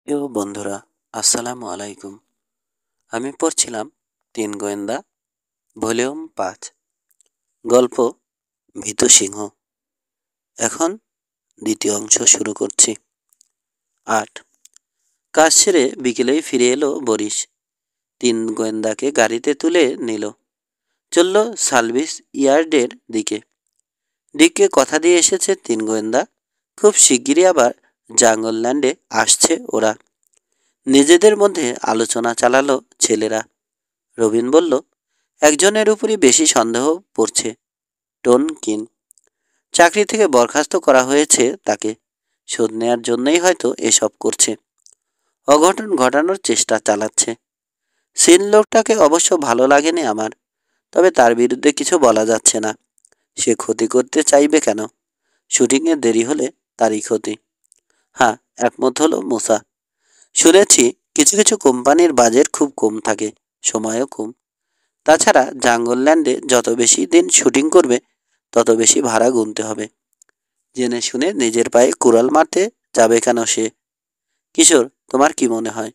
প্রিয় বন্ধুরা, আসসালামু আলাইকুম। আমি পড়ছিলাম তিন গোয়েন্দা ভলিউম ৫, গল্প ভীতু সিংহ। এখন দ্বিতীয় অংশ শুরু করছি। ৮। কাজ সেরে বিকেলেই ফিরে এলো বরিশ। তিন গোয়েন্দাকে গাড়িতে তুলে নিল, চলল সার্ভিস ইয়ার্ডের দিকে। ডিককে কথা দিয়ে এসেছে তিন গোয়েন্দা, খুব শিগগিরই আবার জাঙ্গলল্যান্ডে আসছে ওরা। নিজেদের মধ্যে আলোচনা চালালো ছেলেরা। রবিন বলল, একজনের উপরই বেশি সন্দেহ পড়ছে, টনকিন। চাকরি থেকে বরখাস্ত করা হয়েছে তাকে। শোধ নেয়ার জন্যই হয়তো এসব করছে, অঘটন ঘটানোর চেষ্টা চালাচ্ছে। সিন লোকটাকে অবশ্য ভালো লাগেনি আমার, তবে তার বিরুদ্ধে কিছু বলা যাচ্ছে না। সে ক্ষতি করতে চাইবে কেন? শুটিংয়ে দেরি হলে তারই ক্ষতি। হ্যাঁ, একমত হলো মুসা। শুনেছি কিছু কিছু কোম্পানির বাজেট খুব কম থাকে, সময়ও কম। তাছাড়া জাঙ্গলল্যান্ডে যত বেশি দিন শুটিং করবে তত বেশি ভাড়া গুনতে হবে। জেনে শুনে নিজের পায়ে কুড়াল মারতে যাবে কেন সে? কিশোর, তোমার কি মনে হয়?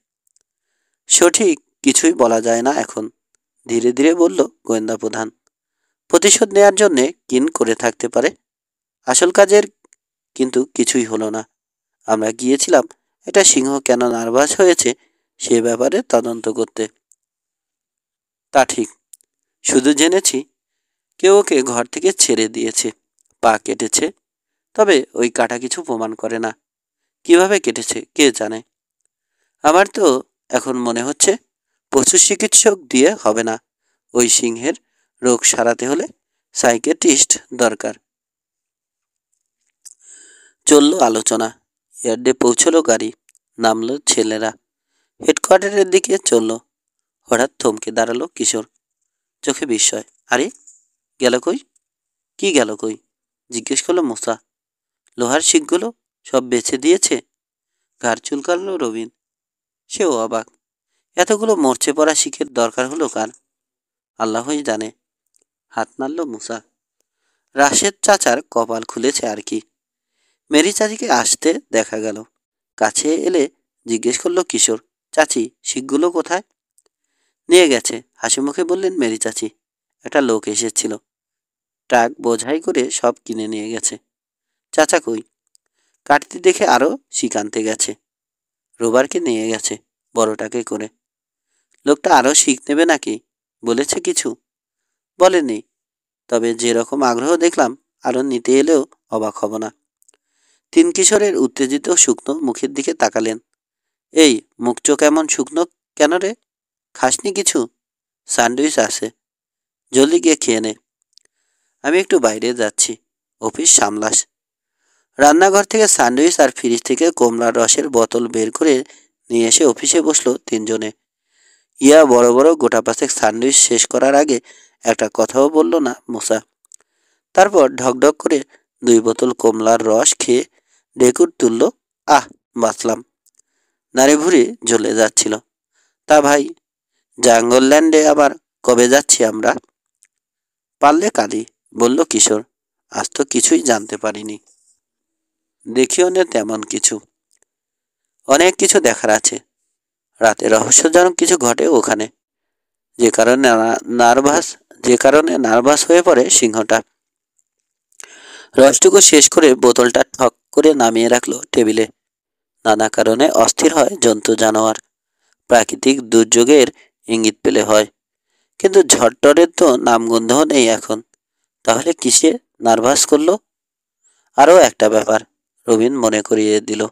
সঠিক কিছুই বলা যায় না এখন, ধীরে ধীরে বলল গোয়েন্দা প্রধান। প্রতিশোধ নেয়ার জন্যে কিন করে থাকতে পারে। আসল কাজের কিন্তু কিছুই হলো না। আমরা গিয়েছিলাম একটা সিংহ কেন নার্ভাস হয়েছে সে ব্যাপারে তদন্ত করতে। তা ঠিক, শুধু জেনেছি কেউ ওকে ঘর থেকে ছেড়ে দিয়েছে, পা কেটেছে। তবে ওই কাটা কিছু প্রমাণ করে না। কিভাবে কেটেছে কে জানে। আমার তো এখন মনে হচ্ছে পশু চিকিৎসক দিয়ে হবে না। ওই সিংহের রোগ সারাতে হলে সাইকিয়াট্রিস্ট দরকার। চলল আলোচনা। ইয়ার্ডে পৌঁছলো গাড়ি, নামলো ছেলেরা, হেডকোয়ার্টারের দিকে চলল। হঠাৎ থমকে দাঁড়ালো কিশোর, চোখে বিস্ময়। আরে, গেল কই? কি গেল কই? জিজ্ঞেস করলো মুসা। লোহার শিকগুলো সব বেছে দিয়েছে? ঘাড় চুলকালো রবিন। সেও অবাক, এতগুলো মরচে পড়া শিখের দরকার হলো কার? আল্লাহই জানে। হাত নাড়ল মুসা। রাশেদ চাচার কপাল খুলেছে আর কি। মেরি চাচিকে আসতে দেখা গেল। কাছে এলে জিজ্ঞেস করলো কিশোর, চাচি শিখগুলো কোথায়? নিয়ে গেছে, হাসি মুখে বললেন মেরি চাচি। একটা লোক এসেছিল, ট্রাক বোঝাই করে সব কিনে নিয়ে গেছে। চাচা কই? কাটতি দেখে আরো শিক আনতে গেছে। রোবারকে নিয়ে গেছে, বড়টাকে করে। লোকটা আরো শিখ নেবে নাকি? বলেছে কিছু? বলেনি, তবে যেরকম আগ্রহ দেখলাম আরো নিতে এলেও অবাক হব না। তিন কিশোরের উত্তেজিত শুকনো মুখের দিকে তাকালেন। এই, মুখ চোখ এমন শুকনো কেন রে? খাসনি কিছু? স্যান্ডউইচ আছে, জলদি গিয়ে খেয়ে নে। আমি একটু বাইরে যাচ্ছি, অফিস সামলাস। রান্নাঘর থেকে স্যান্ডউইচ আর ফ্রিজ থেকে কমলার রসের বোতল বের করে নিয়ে এসে অফিসে বসলো তিনজনে। ইয়া বড় বড় গোটা পাঁচেক স্যান্ডউইচ শেষ করার আগে একটা কথাও বলল না মুসা। তারপর ঢকঢক করে 2 বোতল কমলার রস খেয়ে ঢেকুর তুলল। আহ, বাঁচলাম। নাড়ি ভুড়ি জ্বলে যাচ্ছিল। তা ভাই, জাঙ্গলল্যান্ডে আবার কবে যাচ্ছি আমরা? পারলে কাঁদি, বলল কিশোর। আজ তো কিছুই জানতে পারিনি। দেখিও নে তেমন কিছু। অনেক কিছু দেখার আছে। রাতে রহস্যজনক কিছু ঘটে ওখানে, যে কারণে নার্ভাস যে কারণে নার্ভাস হয়ে পড়ে সিংহটা। রসটুকু শেষ করে বোতলটা ঠক করে নামিয়ে রাখলো টেবিলে। নানা কারণে অস্থির হয় জন্তু জানোয়ার, প্রাকৃতিক দুর্যোগের ইঙ্গিত পেলে হয়। কিন্তু ঝড়টরের তো নামগন্ধও নেই এখন। তাহলে কিসে নার্ভাস করলো? আরও একটা ব্যাপার রবিন মনে করিয়ে দিল।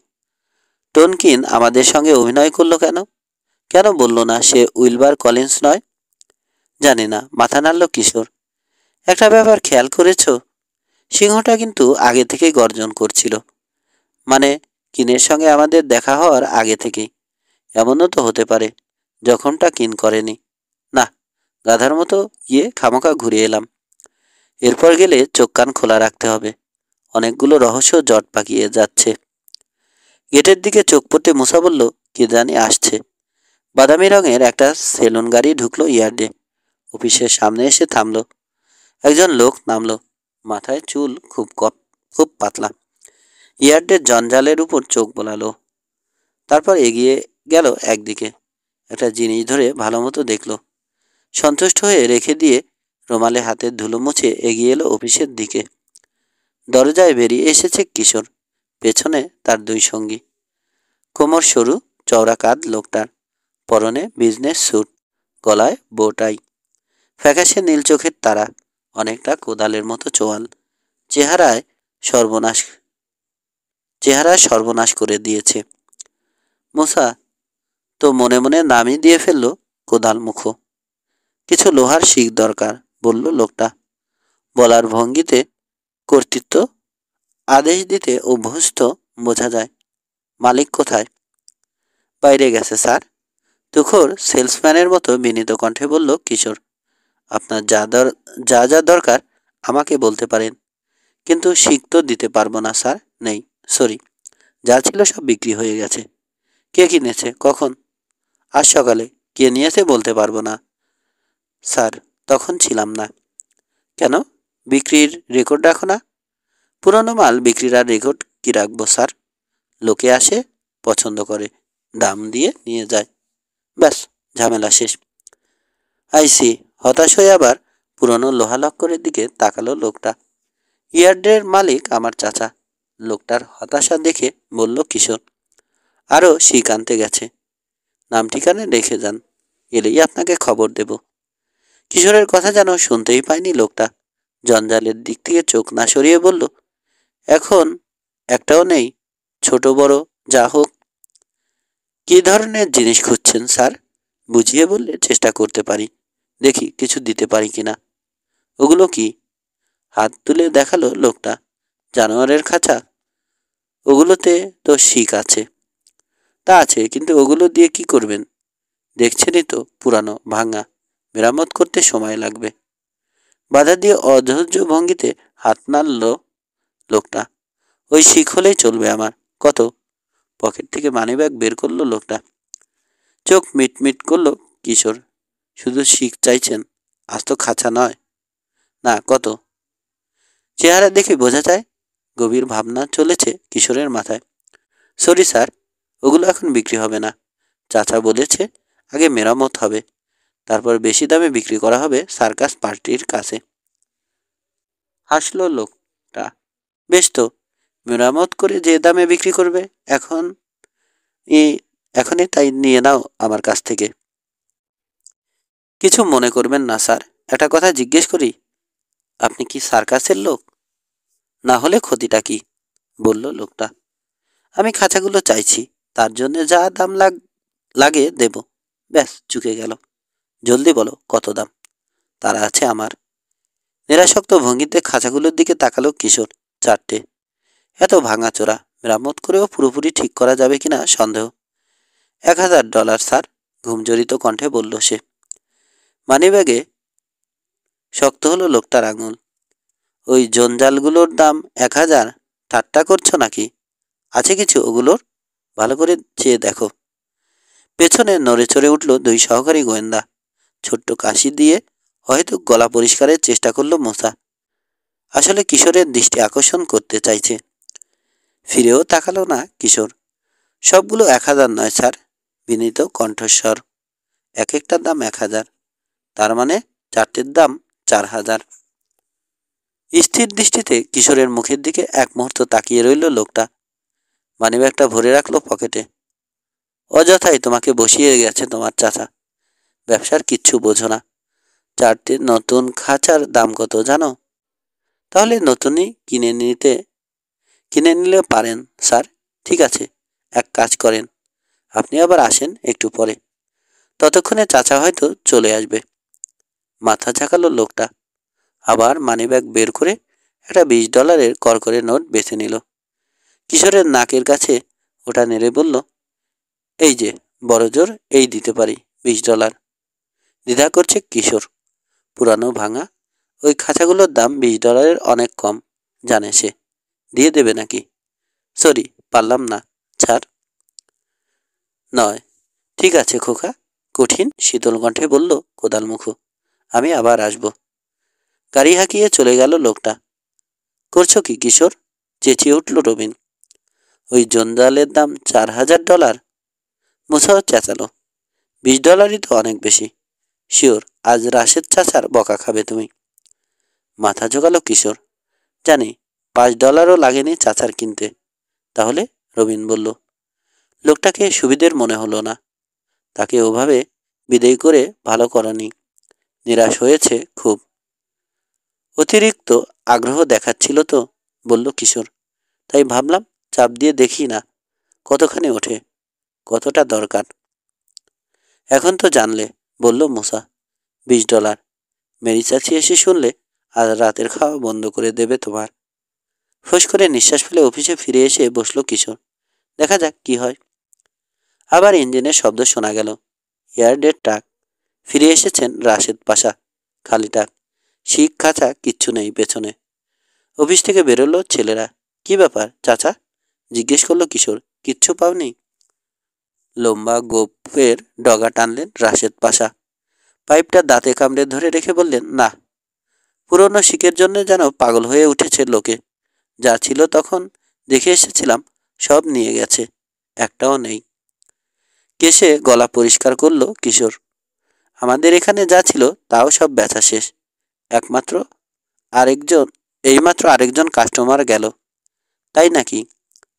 টনকিন আমাদের সঙ্গে অভিনয় করলো কেন? কেন বলল না সে উইলবার কলিন্স নয়? জানি না, মাথা নাড়ল কিশোর। একটা ব্যাপার খেয়াল করেছো? সিংহটা কিন্তু আগে থেকেই গর্জন করছিল। মানে, কিনের সঙ্গে আমাদের দেখা হওয়ার আগে থেকেই। এমনও তো হতে পারে জখমটা কিন করেনি। না, গাধার মতো গিয়ে খামোকা ঘুরে এলাম। এরপর গেলে চোখ কান খোলা রাখতে হবে। অনেকগুলো রহস্য জট পাকিয়ে যাচ্ছে। গেটের দিকে চোখ পড়তে মুসা বলল, কে জানি আসছে। বাদামি রঙের একটা সেলুন গাড়ি ঢুকলো ইয়ার্ডে। অফিসের সামনে এসে থামলো। একজন লোক নামলো। মাথায় চুল খুব পাতলা। ইয়ার্ডের জঞ্জালের উপর চোখ বোলালো। তারপর এগিয়ে গেল একদিকে, একটা জিনিস ধরে ভালো মতো দেখল। সন্তুষ্ট হয়ে রেখে দিয়ে রুমালে হাতের ধুলো মুছে এগিয়ে এলো অফিসের দিকে। দরজায় বেরিয়ে এসেছে কিশোর, পেছনে তার দুই সঙ্গী। কোমর সরু, চওড়া কাঁধ লোকটার, পরনে বিজনেস স্যুট, গলায় বোটাই, ফ্যাকাশে নীল চোখের তারা, অনেকটা কোদালের মতো চোয়াল। চেহারায় সর্বনাশ সর্বনাশ করে দিয়েছে। মুসা তো মনে মনে নামই দিয়ে ফেলল কোদাল মুখো। কিছু লোহার শিক দরকার, বলল লোকটা। বলার ভঙ্গিতে কর্তৃত্ব, আদেশ দিতে অভ্যস্ত বোঝা যায়। মালিক কোথায়? বাইরে গেছে স্যার, তুখোর সেলসম্যানের মতো বিনীত কণ্ঠে বলল কিশোর। আপনার যা যা দরকার আমাকে বলতে পারেন, কিন্তু শিক তো দিতে পারবো না স্যার, নেই, সরি। যা ছিল সব বিক্রি হয়ে গেছে। কে কিনেছে, কখন? আজ সকালে। কে নিয়েছে বলতে পারবো না স্যার, তখন ছিলাম না। কেন, বিক্রির রেকর্ড রাখো না? পুরনো মাল বিক্রির আর রেকর্ড কি রাখবো স্যার? লোকে আসে, পছন্দ করে, দাম দিয়ে নিয়ে যায়, ব্যাস, ঝামেলা শেষ। আইসি। হতাশ হয়ে আবার পুরনো লোহা লক্করের দিকে তাকালো লোকটা। ইয়ার্ডের মালিক আমার চাচা। লোকটার হতাশা দেখে বলল কিশোর। আরও শিক আনতে গেছে। নাম ঠিকানা রেখে যান, এলেই আপনাকে খবর দেব। কিশোরের কথা যেন শুনতেই পায়নি লোকটা। জঞ্জালের দিক থেকে চোখ না সরিয়ে বলল, এখন একটাও নেই? ছোট বড় যা হোক। কী ধরনের জিনিস খুঁজছেন স্যার? বুঝিয়ে বললে চেষ্টা করতে পারি, দেখি কিছু দিতে পারি কিনা। ওগুলো কি? হাত তুলে দেখালো লোকটা। জানোয়ারের খাঁচা। ওগুলোতে তো শিক আছে। তা আছে, কিন্তু ওগুলো দিয়ে কি করবেন? দেখছেনই তো, পুরানো ভাঙা, মেরামত করতে সময় লাগবে। বাধা দিয়ে অধৈর্য ভঙ্গিতে হাত নাড়ল লোকটা। ওই শিক হলেই চলবে আমার। কত? পকেট থেকে মানিব্যাগ বের করলো লোকটা। চোখ মিটমিট করলো কিশোর। শুধু শিক চাইছেন, আস্ত খাঁচা নয়? না, কত? চেহারা দেখে বোঝা যায় গভীর ভাবনা চলেছে কিশোরের মাথায়। সরি স্যার, ওগুলো এখন বিক্রি হবে না। চাচা বলেছে আগে মেরামত হবে, তারপর বেশি দামে বিক্রি করা হবে সার্কাস পার্টির কাছে। হাসলো লোকটা। বেশ তো, মেরামত করে যে দামে বিক্রি করবে, এখনই তাই নিয়ে নাও আমার কাছ থেকে। কিছু মনে করবেন না স্যার, একটা কথা জিজ্ঞেস করি, আপনি কি সার্কাসের লোক? না হলে ক্ষতিটা কি? বলল লোকটা। আমি খাঁচাগুলো চাইছি, তার জন্য যা দাম লাগে দেব, ব্যাস, চুকে গেল। জলদি বলো কত দাম। তারা আছে আমার। নিরাসক্ত ভঙ্গিতে খাঁচাগুলোর দিকে তাকালো কিশোর। 4টে। এত ভাঙাচোরা, মেরামত করেও পুরোপুরি ঠিক করা যাবে কিনা সন্দেহ। $1000 স্যার, ঘুমজড়িত কণ্ঠে বলল সে। মানিব্যাগে শক্ত হলো লোকটার আঙুল। ওই জঞ্জালগুলোর দাম 1000? ঠাট্টা করছো নাকি? আছে কিছু ওগুলোর? ভালো করে চেয়ে দেখো। পেছনে নড়ে চড়ে উঠল 2 সহকারী গোয়েন্দা। ছোট্ট কাশি দিয়ে হয়তো গলা পরিষ্কারের চেষ্টা করলো মোসা। আসলে কিশোরের দৃষ্টি আকর্ষণ করতে চাইছে। ফিরেও তাকালো না কিশোর। সবগুলো 1000 নয় স্যার, বিনীত কণ্ঠস্বর। এক একটার দাম 1000, তার মানে 4টের দাম 4000। স্থির দৃষ্টিতে কিশোরের মুখের দিকে এক মুহূর্ত তাকিয়ে রইল লোকটা। মানিব্যাগটা ভরে রাখলো পকেটে। অযথাই তোমাকে বসিয়ে গেছে তোমার চাচা, ব্যবসার কিচ্ছু বোঝো না। 4টে নতুন খাঁচার দাম কত জানো? তাহলে নতুনই কিনে নিলে পারেন স্যার। ঠিক আছে, এক কাজ করেন, আপনি আবার আসেন একটু পরে, ততক্ষণে চাচা হয়তো চলে আসবে। মাথা ঝাঁকালো লোকটা। আবার মানিব্যাগ বের করে একটা $20 করকরে নোট বেছে নিল। কিশোরের নাকের কাছে ওটা নেড়ে বলল, এই যে, বড় জোর এই দিতে পারি $20। দ্বিধা করছে কিশোর। পুরানো ভাঙা ওই খাঁচাগুলোর দাম $20 অনেক কম, জানে সে। দিয়ে দেবে নাকি? সরি, পারলাম না, ছাড়। নয়। ঠিক আছে খোকা, কঠিন শীতল কণ্ঠে বলল কোদালমুখো। আমি আবার আসব। গাড়ি হাঁকিয়ে চলে গেল লোকটা। করছো কি কিশোর? চেঁচিয়ে উঠল রবিন। ওই জঞ্জালের দাম $4000? মুসাও চেঁচালো, $20 তো অনেক বেশি। শিওর আজ রাশেদ চাচার বকা খাবে তুমি। মাথা জোগালো কিশোর, জানি $5ও লাগেনি চাচার কিনতে। তাহলে? রবিন বলল। লোকটাকে সুবিধের মনে হলো না। তাকে ওভাবে বিদেয় করে ভালো করনি। নিরাশ হয়েছে খুব। অতিরিক্ত আগ্রহ দেখাচ্ছিল তো, বলল কিশোর। তাই ভাবলাম চাপ দিয়ে দেখি না কতখানি ওঠে, কতটা দরকার। এখন তো জানলে, বলল মুসা। $20। মেরি চাচি এসে শুনলে আজ রাতের খাওয়া বন্ধ করে দেবে তোমার। ফোঁস করে নিঃশ্বাস ফেলে অফিসে ফিরে এসে বসল কিশোর। দেখা যাক কি হয়। আবার ইঞ্জিনের শব্দ শোনা গেল। ইয়ার্ডের ট্রাক। ফিরে এসেছেন রাশেদ পাশা। খালি ট্রাক, শিক খাঁচা কিচ্ছু নেই পেছনে। অফিস থেকে বেরোলো ছেলেরা। কি ব্যাপার চাচা? জিজ্ঞেস করলো কিশোর। কিচ্ছু পাওনি? লম্বা গোপের ডগা টানলেন রাশেদ পাশা। পাইপটা দাঁতে কামড়ে ধরে রেখে বললেন, না। পুরনো শিকের জন্য যেন পাগল হয়ে উঠেছে লোকে। যা ছিল তখন দেখে এসেছিলাম, সব নিয়ে গেছে, একটাও নেই। কেশে গলা পরিষ্কার করলো কিশোর। আমাদের এখানে যা ছিল তাও সব বেচা শেষ। একমাত্র আরেকজন এইমাত্র আরেকজন কাস্টমার গেল। তাই নাকি?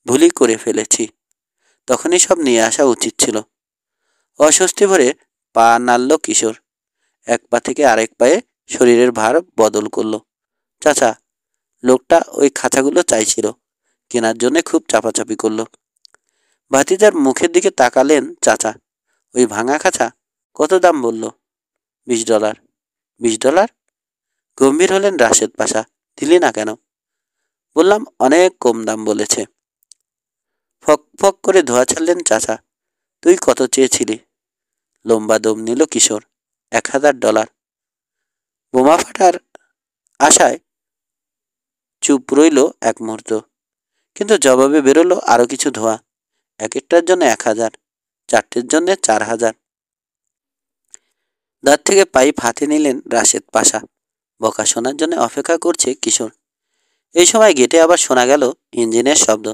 ভুলই করে ফেলেছি। তখনই সব নিয়ে আসা উচিত ছিল। অস্বস্তি ভরে পা নাড়ল কিশোর। এক পা থেকে আরেক পায়ে শরীরের ভার বদল করলো। চাচা, লোকটা ওই খাঁচাগুলো চাইছিল, কেনার জন্য খুব চাপাচাপি করলো। ভাতিজার মুখের দিকে তাকালেন চাচা। ওই ভাঙা খাঁচা কত দাম বলল? $20। $20? গম্ভীর হলেন রাশেদ পাশা। দিলি না কেন? বললাম অনেক কম দাম বলেছে। ফক ফক করে ধোয়া ছাড়লেন চাচা। তুই কত চেয়েছিলি? লম্বা দম নিল কিশোর। $1000। বোমা ফাটার আশায় চুপ রইল এক মুহূর্ত, কিন্তু জবাবে বেরোলো আরো কিছু ধোয়া। এক একটার জন্য 1000, চারটের জন্য 4000। দাঁত থেকে পাইপ হাতে নিলেন রাশেদ পাশা। বকা শোনার জন্য অপেক্ষা করছে কিশোর। এই সময় গেটে আবার শোনা গেল ইঞ্জিনের শব্দ।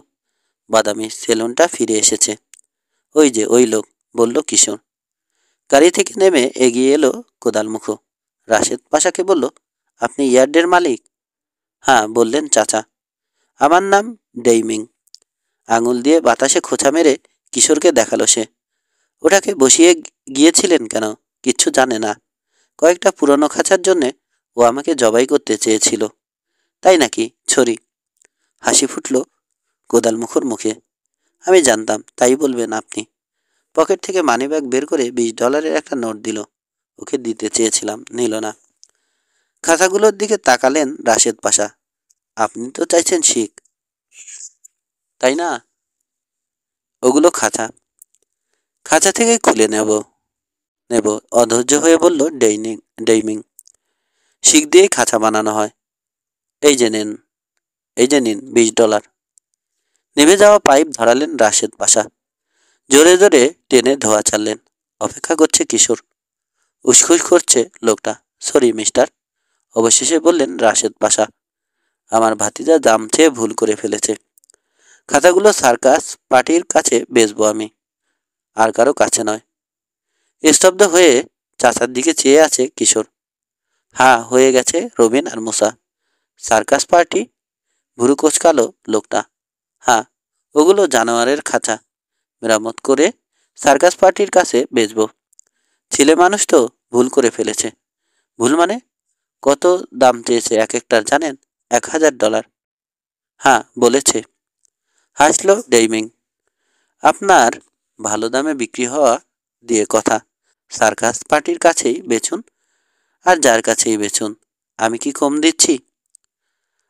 বাদামি সেলুনটা ফিরে এসেছে। ওই যে ওই লোক, বলল কিশোর। গাড়ি থেকে নেমে এগিয়ে এলো কোদালমুখো। রাশেদ পাশাকে বলল, আপনি ইয়ার্ডের মালিক? হ্যাঁ, বললেন চাচা। আমার নাম ডেইমিং। আঙুল দিয়ে বাতাসে খোঁচা মেরে কিশোরকে দেখালো সে। ওটাকে বসিয়ে গিয়েছিলেন কেন? কিচ্ছু জানে না। কয়েকটা পুরনো খাঁচার জন্যে ও আমাকে জবাই করতে চেয়েছিল। তাই নাকি? ছড়ি। হাসি ফুটল কোদালমুখোর মুখে। আমি জানতাম, তাই বলবেন আপনি। পকেট থেকে মানিব্যাগ বের করে $20 একটা নোট দিল। ওকে দিতে চেয়েছিলাম, নিল না। খাঁচাগুলোর দিকে তাকালেন রাশেদ পাশা। আপনি তো চাইছেন শিখ, তাই না? ওগুলো খাঁচা। খাঁচা থেকেই খুলে নেব। অধৈর্য হয়ে বলল ডেইমিং। শিখ দিয়েই খাঁচা বানানো হয়। এই যে নিন, $20। নেমে যাওয়া পাইপ ধরালেন রাশেদ পাশা। জোরে জোরে টেনে ধোয়া ছাড়লেন। অপেক্ষা করছে কিশোর। উসখুস করছে লোকটা। সরি মিস্টার, অবশেষে বললেন রাশেদ পাশা। আমার ভাতিজা দাম চেয়ে ভুল করে ফেলেছে। খাতাগুলো সার্কাস পার্টির কাছে বেচবো আমি, আর কারো কাছে নয়। স্তব্ধ হয়ে চাচার দিকে চেয়ে আছে কিশোর। হ্যাঁ, হয়ে গেছে রবিন আর মুসা। Circus party? ভুরু কোচকালো লোকটা। হ্যাঁ, ওগুলো জানোয়ারের খাঁচা। মেরামত করে সার্কাস পার্টির কাছে বেচবো। ছেলে মানুষ তো ভুল করে ফেলেছে। ভুল মানে? কত দাম চেয়েছে এক একটার জানেন? $1000। হ্যাঁ, বলেছে। হাসল ডেইমিং। আপনার ভালো দামে বিক্রি হওয়া দিয়ে কথা। সার্কাস পার্টির কাছেই বেচুন, আর যার কাছেই বেচুন। আমি কি কম দিচ্ছি?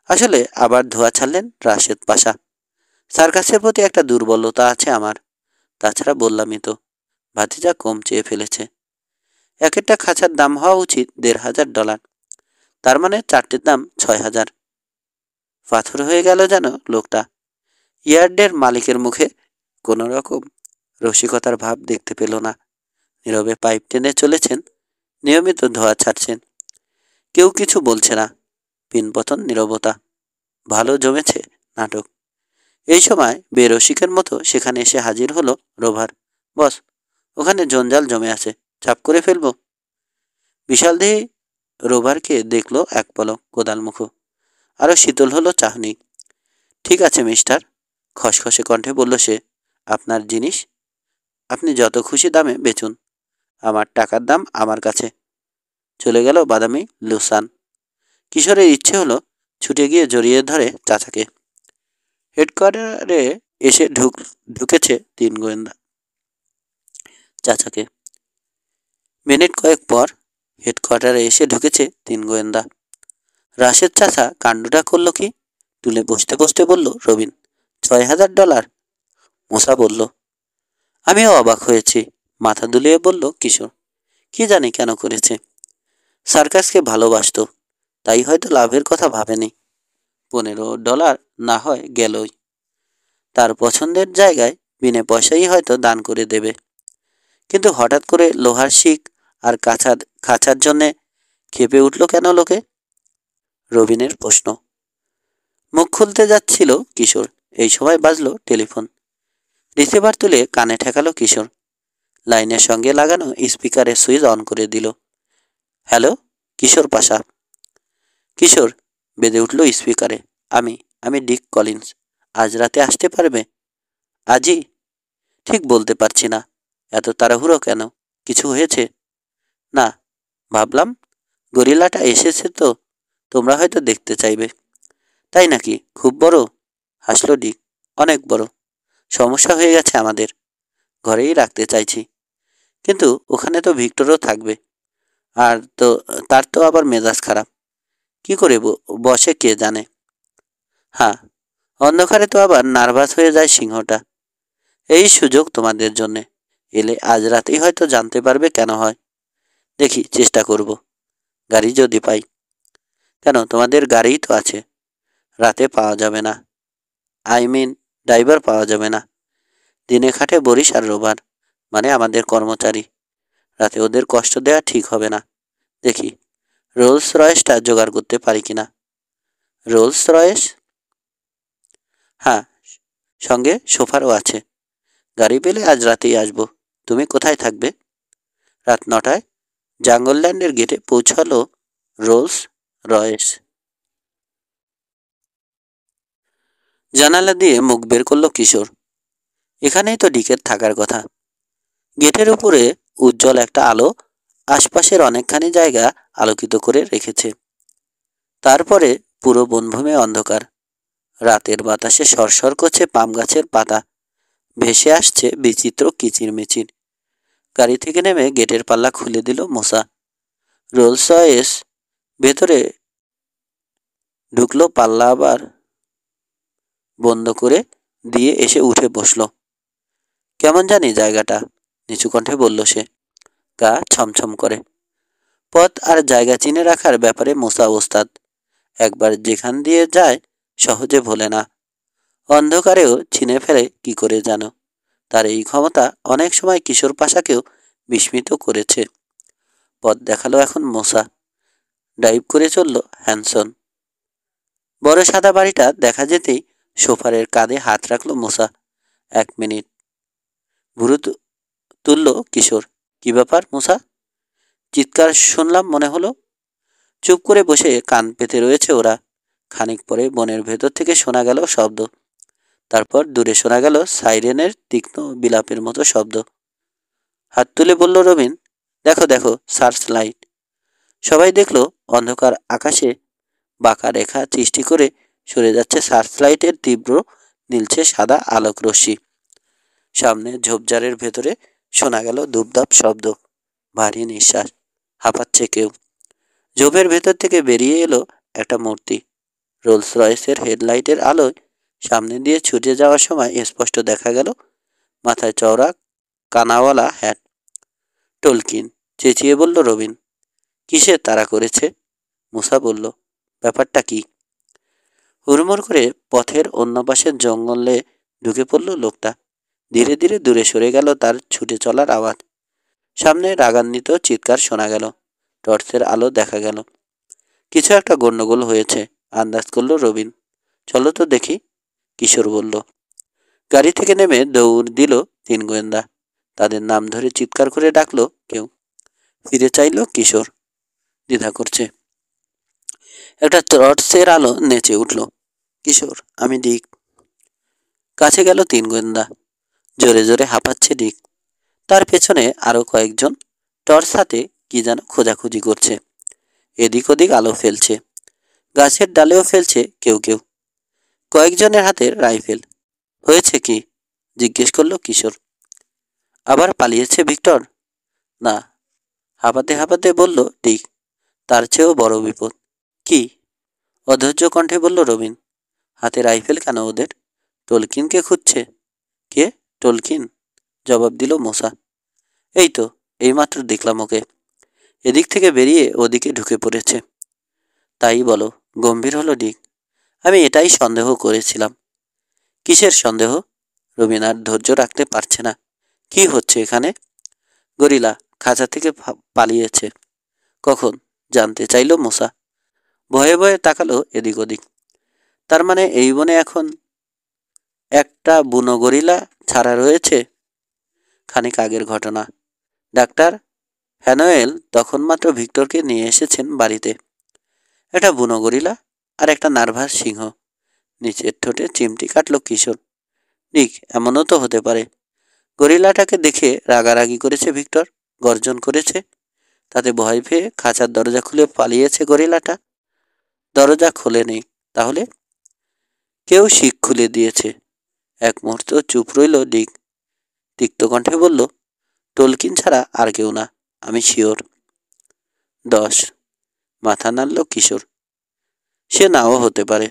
আসলে আবার ধোয়া ছাড়লেন রাশেদ পাশা। সার্কাসের প্রতি একটা দুর্বলতা আছে আমার। তাছাড়া বললামই তো, ভাতিজা কম চেয়ে ফেলেছে। এক একটা খাঁচার দাম হওয়া উচিত $1500। তার মানে চারটের দাম 6000। পাথর হয়ে গেল যেন লোকটা। ইয়ার্ডের মালিকের মুখে কোনো রকম রসিকতার ভাব দেখতে পেল না। নীরবে পাইপ টেনে চলেছেন, নিয়মিত ধোয়া ছাড়ছেন। কেউ কিছু বলছে না। পিনপতন নীরবতা। ভালো জমেছে নাটক। এই সময় বেরসিকের মতো সেখানে এসে হাজির হলো রোভার। বস, ওখানে জঞ্জাল জমে আছে, চাপ করে ফেলবো। বিশালদেহী রোভারকে দেখলো এক পলক, কোদালমুখ। আরো শীতল হলো চাহনি। ঠিক আছে মিস্টার, খসখসে কণ্ঠে বলল সে। আপনার জিনিস আপনি যত খুশি দামে বেচুন, আমার টাকার দাম আমার কাছে। চলে গেল বাদামি লুসান। কিশোরের ইচ্ছে হলো ছুটে গিয়ে জড়িয়ে ধরে চাচাকে। হেডকোয়ার্টারে এসে ঢুকেছে 3 গোয়েন্দা। চাচাকে মিনিট কয়েক পর হেডকোয়ার্টারে এসে ঢুকেছে 3 গোয়েন্দা। রাশেদ চাচা কাণ্ডটা করল কি? তুলে বসতে বসতে বলল রবিন। $6,000। মোসা বলল। আমিও অবাক হয়েছি, মাথা দুলিয়ে বলল কিশোর। কি জানি কেন করেছে। সার্কাসকে ভালোবাসত, তাই হয়তো লাভের কথা ভাবেনি। $15 না হয় গেলই। তার পছন্দের জায়গায় বিনে পয়সাই হয়তো দান করে দেবে। কিন্তু হঠাৎ করে লোহার শিক আর খাঁচার জন্যে খেপে উঠল কেন লোকে? রবিনের প্রশ্ন। মুখ খুলতে যাচ্ছিল কিশোর, এই সময় বাজলো টেলিফোন। রিসিভার তুলে কানে ঠেকালো কিশোর। লাইনের সঙ্গে লাগানো স্পিকারের সুইচ অন করে দিল। হ্যালো, কিশোর পাশা। কিশোর বেঁধে উঠল স্পিকারে। আমি ডিক কলিন্স। আজ রাতে আসতে পারবে? আজই? ঠিক বলতে পারছি না। এত তাড়াহুড়ো কেন? কিছু হয়েছে? না, ভাবলাম গরিলাটা এসেছে তো তোমরা হয়তো দেখতে চাইবে। তাই নাকি? খুব বড়? হাসলো ডিক। অনেক বড়। সমস্যা হয়ে গেছে আমাদের। ঘরেই রাখতে চাইছি, কিন্তু ওখানে তো ভিক্টরও থাকবে। আর তো তার তো আবার মেজাজ খারাপ। কি করে বসে কে জানে। হ্যাঁ, অন্ধকারে তো আবার নার্ভাস হয়ে যায় সিংহটা। এই সুযোগ তোমাদের জন্যে। এলে আজ রাতেই হয়তো জানতে পারবে কেন হয়। দেখি, চেষ্টা করব। গাড়ি যদি পাই। কেন, তোমাদের গাড়িই তো আছে। রাতে পাওয়া যাবে না। ড্রাইভার পাওয়া যাবে না। দিনে খাটে বরিশ আর রোবার, মানে আমাদের কর্মচারী। রাতে ওদের কষ্ট দেওয়া ঠিক হবে না। দেখি রোলস রয়েসটা জোগাড় করতে পারি কিনা। Rolls Royce? হ্যাঁ, সঙ্গে সোফারও আছে। গাড়ি পেলে আজ রাতেই আসবো। তুমি কোথায় থাকবে? রাত 9টায় জাঙ্গলল্যান্ডের গেটে পৌঁছালো রোলস রয়েস। জানালা দিয়ে মুখ বের করলো কিশোর। এখানেই তো ডিকের থাকার কথা। গেটের উপরে উজ্জ্বল একটা আলো আশপাশের অনেকখানি জায়গা আলোকিত করে রেখেছে। তারপরে পুরো বনভূমি অন্ধকার। রাতের বাতাসে সরসর করছে পাম গাছের পাতা। ভেসে আসছে বিচিত্র কিচিরমিচির। গাড়ি থেকে নেমে গেটের পাল্লা খুলে দিল মোসা। রোলস রয়েস ভেতরে ঢুকলো, পাল্লা আবার বন্ধ করে দিয়ে এসে উঠে বসল। কেমন জানি জায়গাটা, নিচু কণ্ঠে বলল সে। গা ছমছম করে। পথ আর জায়গা চিনে রাখার ব্যাপারে মোসা ওস্তাদ। একবার যেখান দিয়ে যায় সহজে ভোলে না। অন্ধকারেও চিনে ফেলে কি করে জানো। তার এই ক্ষমতা অনেক সময় কিশোর পাশাকেও বিস্মিত করেছে। পথ দেখালো এখন মোসা। ড্রাইভ করে চলল হ্যানসন। বড় সাদা বাড়িটা দেখা যেতেই সোফারের কাঁধে হাত রাখলো মোসা। 1 মিনিট। ভুরু তুলল কিশোর। কি ব্যাপার মোসা? চিৎকার শুনলাম মনে হলো। চুপ করে বসে কান পেতে রয়েছে ওরা। খানিক পরে বনের ভেতর থেকে শোনা গেল শব্দ। তারপর দূরে শোনা গেল সাইরেনের তীক্ষ্ণ বিলাপের মতো শব্দ। হাত তুলে বলল রবিন, দেখো দেখো, সার্চ লাইট। সবাই দেখল অন্ধকার আকাশে বাঁকা রেখা সৃষ্টি করে সরে যাচ্ছে সার্চ লাইটের তীব্র নীলচে সাদা আলোক রশ্মি। সামনে ঝোপঝাড়ের ভেতরে শোনা গেল ধূপধাপ শব্দ। ভারী নিঃশ্বাস। হাঁপাচ্ছে কেউ। ঝোপের ভেতর থেকে বেরিয়ে এলো একটা মূর্তি। রোলস রয়েসের হেডলাইটের আলোয় সামনে দিয়ে ছুটে যাওয়ার সময় স্পষ্ট দেখা গেল মাথায় চওড়া কানাওয়ালা হ্যাট। টলকিন, চেঁচিয়ে বলল রবিন। কিসে তাড়া করেছে? মুসা বলল, ব্যাপারটা কি? হুড়মুড় করে পথের অন্য পাশের জঙ্গলে ঢুকে পড়ল লোকটা। ধীরে ধীরে দূরে সরে গেল তার ছুটে চলার আওয়াজ। সামনে রাগান্বিত চিৎকার শোনা গেল। টর্চের আলো দেখা গেল। কিছু একটা গন্ডগোল হয়েছে, আন্দাজ করল রবিন। চলো তো দেখি, কিশোর বলল। গাড়ি থেকে নেমে দৌড় দিল 3 গোয়েন্দা। তাদের নাম ধরে চিৎকার করে ডাকলো কেউ। ফিরে চাইলো কিশোর, দ্বিধা করছে। একটা টর্চের আলো নেচে উঠল। কিশোর, আমি ডিক। কাছে গেল 3 গোয়েন্দা। জোরে জোরে হাঁপাচ্ছে ডিক। তার পেছনে আরো কয়েকজন টর্চ হাতে কি যেন খোঁজাখুঁজি করছে। এদিক ওদিক আলো ফেলছে, গাছের ডালেও ফেলছে কেউ কেউ। কয়েকজনের হাতে রাইফেল। হয়েছে কি? জিজ্ঞেস করলো কিশোর। আবার পালিয়েছে ভিক্টর? না, হাঁপাতে হাঁপাতে বলল ডিক। তার চেয়েও বড় বিপদ। কি? অধৈর্য কণ্ঠে বলল রবিন। হাতে রাইফেল কেন ওদের? টলকিনকে খুঁজছে। কে? টলকিন? জবাব দিল মূসা। এই তো, এইমাত্র দেখলাম ওকে। এদিক থেকে বেরিয়ে ওদিকে ঢুকে পড়েছে। তাই বলো? গম্ভীর হলো ডিক। আমি এটাই সন্দেহ করেছিলাম। কিসের সন্দেহ? রবিন আর ধৈর্য রাখতে পারছে না। কি হচ্ছে এখানে? গরিলা খাঁচা থেকে পালিয়েছে। কখন? জানতে চাইল মূসা। ভয়ে ভয়ে তাকালো এদিক ওদিক। তার মানে এই বনে এখন একটা বুনো গরিলা ছাড়া রয়েছে? খানিক আগের ঘটনা। ডাক্তার হ্যানোয়েল তখন মাত্র ভিক্টরকে নিয়ে এসেছেন বাড়িতে। একটা বুনো গরিলা আর একটা নার্ভাস সিংহ। নিচের ঠোঁটে চিমটি কাটল কিশোর। ঠিক এমনও তো হতে পারে গরিলাটাকে দেখে রাগারাগি করেছে ভিক্টর, গর্জন করেছে। তাতে ভয় পেয়ে খাঁচার দরজা খুলে পালিয়েছে গরিলাটা। দরজা খোলেনি তাহলে? কেউ শিক খুলে দিয়েছে। এক মুহূর্ত চুপ রইল ডিক। তিক্ত কণ্ঠে বলল, টলকিন ছাড়া আর কেউ না, আমি শিওর। 10। মাথা নাড়ল কিশোর। সে নাও হতে পারে।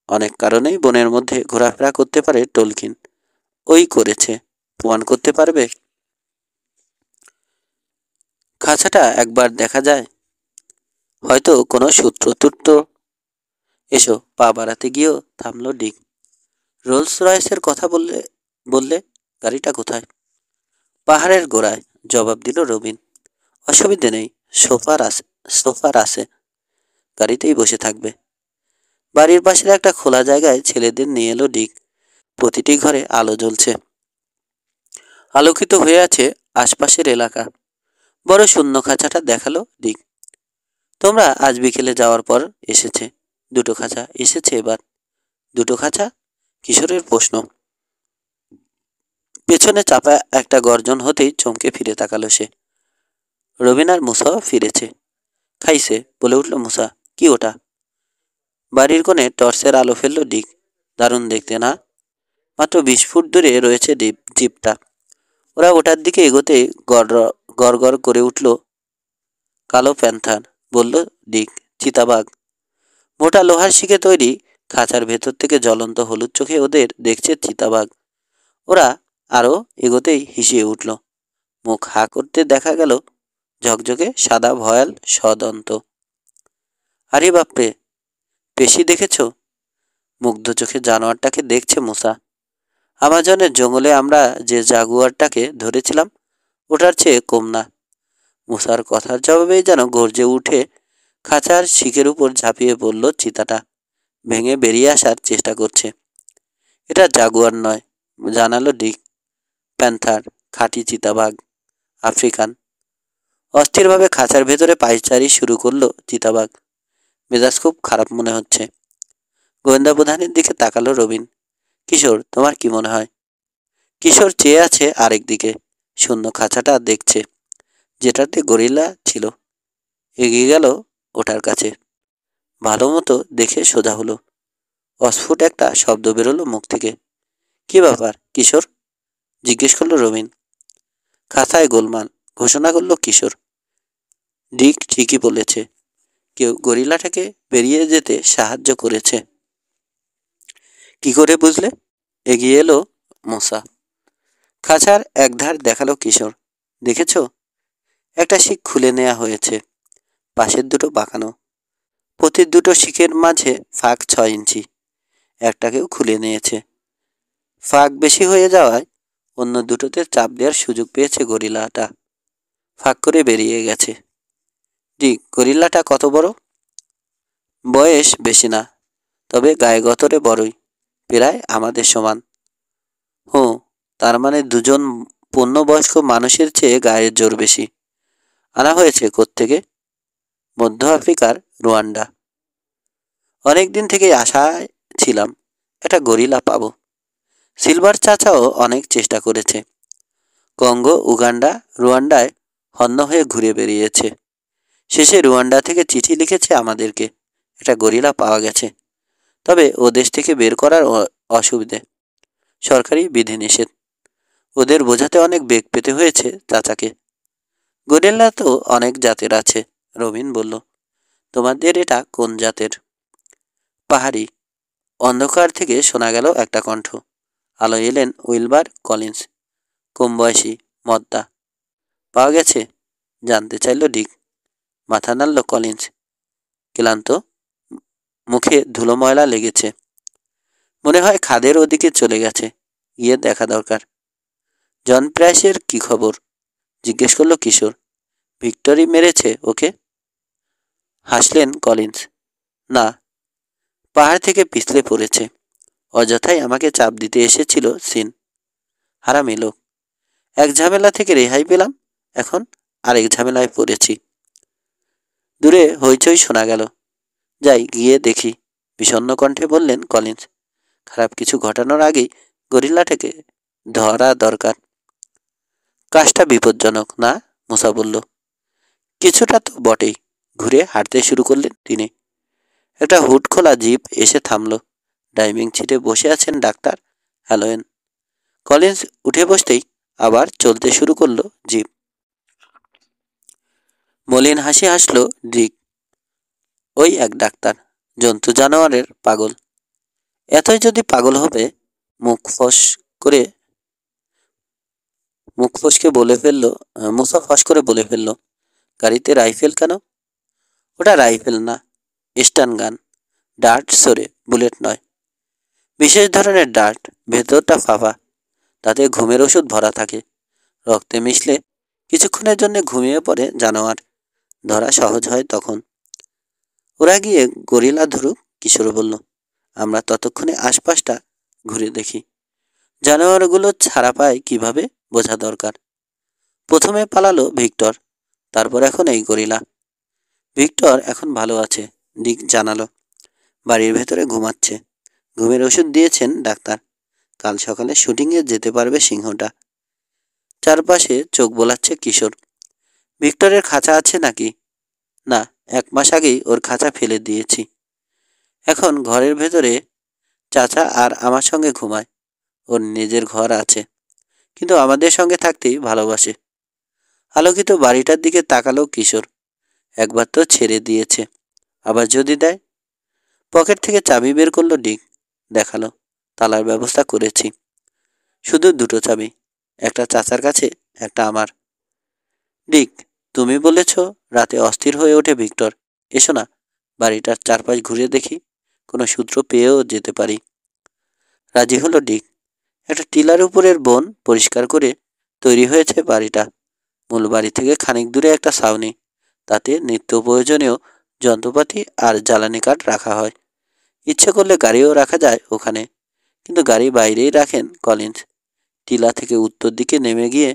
অনেক কারণেই বনের মধ্যে ঘোরাফেরা করতে পারে টলকিন। ওই করেছে। প্রমাণ করতে পারবে? খাঁচাটা একবার দেখা যায়। হয়তো কোনো সূত্র। এসো। পা বাড়াতে গিয়েও থামল ডিক। রোলস রয়েসের কথা বললে বললে গাড়িটা কোথায়? পাহাড়ের গোড়ায়, জবাব দিল রবিন। অসুবিধে নেই, সোফার আছে। গাড়িতেই বসে থাকবে। বাড়ির পাশের একটা খোলা জায়গায় ছেলেদের নিয়ে এলো ডিক। প্রতিটি ঘরে আলো জ্বলছে। আলোকিত হয়ে আছে আশপাশের এলাকা। বড় শূন্য খাঁচাটা দেখালো ডিক। তোমরা আজ বিকেলে যাওয়ার পর এসেছে। 2টো খাঁচা এসেছে এবার। 2টো খাঁচা? কিশোরের প্রশ্ন। পেছনে চাপা একটা গর্জন হতেই চমকে ফিরে তাকালো সে। রবিন আর মূসাও ফিরেছে। খাইছে, বলে উঠল মূসা। কি ওটা? বাড়ির কোণে টর্চের আলো ফেলল ডিক। দারুণ দেখতে না? মাত্র 20 ফুট দূরে রয়েছে জিপটা। ওরা ওটার দিকে এগোতে গড় করে উঠল কালো প্যান্থার। বলল ডিক, চিতাবাঘ। মোটা লোহার শিকে তৈরি খাঁচার ভেতর থেকে জ্বলন্ত হলুদ চোখে ওদের দেখছে চিতাবাঘ। ওরা আরো এগোতেই হিসিয়ে উঠল। মুখ হা করতে দেখা গেল ঝকঝকে সাদা ভয়াল সদন্ত। আরে বাপরে, পেশি দেখেছ? মুগ্ধ চোখে জানোয়ারটাকে দেখছে মূসা। আমাজনের জঙ্গলে আমরা যে জাগুয়ারটাকে ধরেছিলাম ওটার চেয়ে কম না। মূসার কথার জবাবেই যেন গর্জে উঠে খাঁচার শিকের উপর ঝাঁপিয়ে পড়ল চিতাটা। ভেঙে বেরিয়ে আসার চেষ্টা করছে। এটা জাগুয়ার নয়, জানালো ডিক। প্যান্থার, খাঁটি চিতাবাঘ, আফ্রিকান। অস্থিরভাবে খাঁচার ভেতরে পায়চারি শুরু করলো চিতাবাঘ। মেজাজ খুব খারাপ মনে হচ্ছে। গোয়েন্দা প্রধানের দিকে তাকালো রবিন। কিশোর, তোমার কি মনে হয়? কিশোর চেয়ে আছে আরেক দিকে। শূন্য খাঁচাটা দেখছে, যেটাতে গরিলা ছিল। এগিয়ে গেল ওটার কাছে। ভালো মতো দেখে সোজা হলো। অস্ফুট একটা শব্দ বেরোলো মুখ থেকে। কি ব্যাপার কিশোর? জিজ্ঞেস করলো রবিন। খাঁচায় গোলমাল, ঘোষণা করলো কিশোর। ডিক ঠিকই বলেছে, কেউ গরিলাটাকে বেরিয়ে যেতে সাহায্য করেছে। কি করে বুঝলে? এগিয়ে এলো মূসা। খাঁচার একধার দেখালো কিশোর। দেখেছ? একটা শিক খুলে নেওয়া হয়েছে। পাশের দুটো বাঁকানো। প্রতি দুটো শিকের মাঝে ফাঁক 6 ইঞ্চি। একটাকেও খুলে নিয়েছে। ফাঁক বেশি হয়ে যাওয়ায় অন্য দুটোতে চাপ দেওয়ার সুযোগ পেয়েছে গরিলাটা। ফাঁক করে বেরিয়ে গেছে। ডিক, গরিলাটা কত বড়? বয়স বেশি না, তবে গায়ে গতরে বড়ই। প্রায় আমাদের সমান। হুঁ, তার মানে দুজন পূর্ণবয়স্ক মানুষের চেয়ে গায়ের জোর বেশি। আনা হয়েছে কোত্থেকে? মধ্য আফ্রিকার রুয়ান্ডা। অনেক দিন থেকেই আশায় ছিলাম একটা গরিলা পাবো। সিলভার চাচাও অনেক চেষ্টা করেছে। কঙ্গো, উগান্ডা, রুয়ান্ডায় হন্য হয়ে ঘুরে বেরিয়েছে। শেষে রুয়ান্ডা থেকে চিঠি লিখেছে আমাদেরকে একটা গরিলা পাওয়া গেছে, তবে ও দেশ থেকে বের করার অসুবিধে, সরকারি বিধিনিষেধ। ওদের বোঝাতে অনেক বেগ পেতে হয়েছে চাচাকে। গরিলা তো অনেক জাতের আছে, রবিন বলল। তোমাদের এটা কোন জাতের? পাহাড়ি। অন্ধকার থেকে শোনা গেল একটা কণ্ঠ। আলো এলেন উইলবার কলিন্স, কম বয়সী, মদ্দা। পাওয়া গেছে? জানতে চাইল ডিক। মাথা নাড়ল কলিন্স। ক্লান্ত, মুখে ধুলো ময়লা লেগেছে। মনে হয় খাদের ওদিকে চলে গেছে, গিয়ে দেখা দরকার। জন প্রাইসের কি খবর? জিজ্ঞেস করলো কিশোর। ভিক্টরি মেরেছে ওকে? হাসলেন কলিন্স। না, পাহাড় থেকে পিছলে পড়েছে। অযথাই আমাকে চাপ দিতে এসেছিল সিন। হারামি লোক। এক ঝামেলা থেকে রেহাই পেলাম, এখন আরেক ঝামেলায় পড়েছি। দূরে হইচই শোনা গেল। যাই গিয়ে দেখি, বিষণ্ণ কণ্ঠে বললেন কলিন্স। খারাপ কিছু ঘটানোর আগেই গরিলাটাকে ধরা দরকার। কাজটা বিপজ্জনক না? মুসা বলল। কিছুটা তো বটেই। ঘুরে হাঁটতে শুরু করলেন তিনি। একটা হুড খোলা জিপ এসে থামল। ড্রাইভিং সিটে বসে আছেন ডাক্তার হ্যালোয়েন। কলিন্স উঠে বসতেই আবার চলতে শুরু করলো জিপ। মলিন হাসি হাসল ডিক। ওই এক ডাক্তার, জন্তু জানোয়ারের পাগল। এতই যদি পাগল হবে, মুখ ফস করে মুখ ফসকে বলে ফেললো, মুসা ফস করে বলে ফেললো, গাড়িতে রাইফেল কেন? ওটা রাইফেল না, স্টান গান। ডার্ট সরে, বুলেট নয়। বিশেষ ধরনের ডার্ট, ভেতরটা ফাঁপা। তাতে ঘুমের ওষুধ ভরা থাকে। রক্তে মিশলে কিছুক্ষণের জন্য ঘুমিয়ে পড়ে জানোয়ার। ধরা সহজ হয় তখন। ওরা গিয়ে গরিলা ধরুক, কিশোর বলল। আমরা ততক্ষণে আশপাশটা ঘুরে দেখি। জানোয়ারগুলো ছাড়া পায় কিভাবে, বোঝা দরকার। প্রথমে পালালো ভিক্টর, তারপর এখন এই গরিলা। ভিক্টর এখন ভালো আছে, ডিক জানালো। বাড়ির ভেতরে ঘুমাচ্ছে। ঘুমের ওষুধ দিয়েছেন ডাক্তার। কাল সকালে শুটিংয়ে যেতে পারবে সিংহটা। চারপাশে চোখ বোলাচ্ছে কিশোর। ভিক্টরের খাঁচা আছে নাকি? না, 1 মাস আগেই ওর খাঁচা ফেলে দিয়েছি। এখন ঘরের ভেতরে চাচা আর আমার সঙ্গে ঘুমায়। ওর নিজের ঘর আছে, কিন্তু আমাদের সঙ্গে থাকতেই ভালোবাসে। আলোকিত বাড়িটার দিকে তাকালো কিশোর। একবার তো ছেড়ে দিয়েছে, আবার যদি দেয়। পকেট থেকে চাবি বের করলো ডিক, দেখালো। তালার ব্যবস্থা করেছি। শুধু 2টো চাবি, একটা চাচার কাছে, একটা আমার। ডিক, তুমি বলেছ রাতে অস্থির হয়ে ওঠে ভিক্টর। এসো না, বাড়িটার চারপাশ ঘুরে দেখি, কোনো সূত্র পেয়েও যেতে পারি। রাজি হলো ডিক। একটা টিলার উপরের বন পরিষ্কার করে তৈরি হয়েছে বাড়িটা। মূল বাড়ি থেকে খানিক দূরে একটা ছাউনি, তাতে নিত্য প্রয়োজনীয় যন্ত্রপাতি আর জ্বালানি কাঠ রাখা হয়। ইচ্ছে করলে গাড়িও রাখা যায় ওখানে, কিন্তু গাড়ি বাইরেই রাখেন কলিন্স। টিলা থেকে উত্তর দিকে নেমে গিয়ে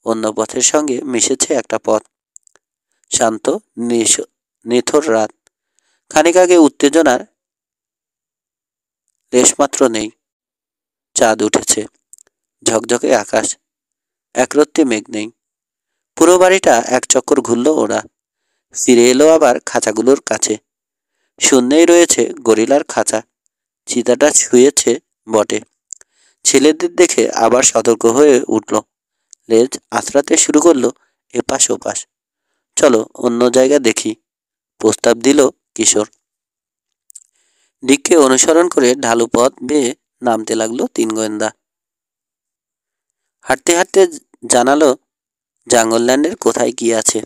অন্য পথের সঙ্গে মিশেছে একটা পথ। শান্ত, নিথর রাত। খানিক আগে উত্তেজনার লেশমাত্র নেই। চাঁদ উঠেছে, ঝকঝকে আকাশ, একরত্তি মেঘ নেই। পুরো বাড়িটা এক চক্কর ঘুরল ওরা। ফিরে এলো আবার খাঁচাগুলোর কাছে। শূন্যেই রয়েছে গরিলার খাঁচা। চিতাটা শুয়েছে বটে। ছেলেদের দেখে আবার সতর্ক হয়ে উঠল। লেজ আঁচড়াতে শুরু করলো এপাশ ওপাশ। চলো অন্য জায়গা দেখি, প্রস্তাব দিল কিশোর। ডিককে অনুসরণ করে ঢালু পথ বেয়ে নামতে লাগলো 3 গোয়েন্দা। হাঁটতে হাঁটতে জানালো জাঙ্গলল্যান্ডের কোথায় কি আছে।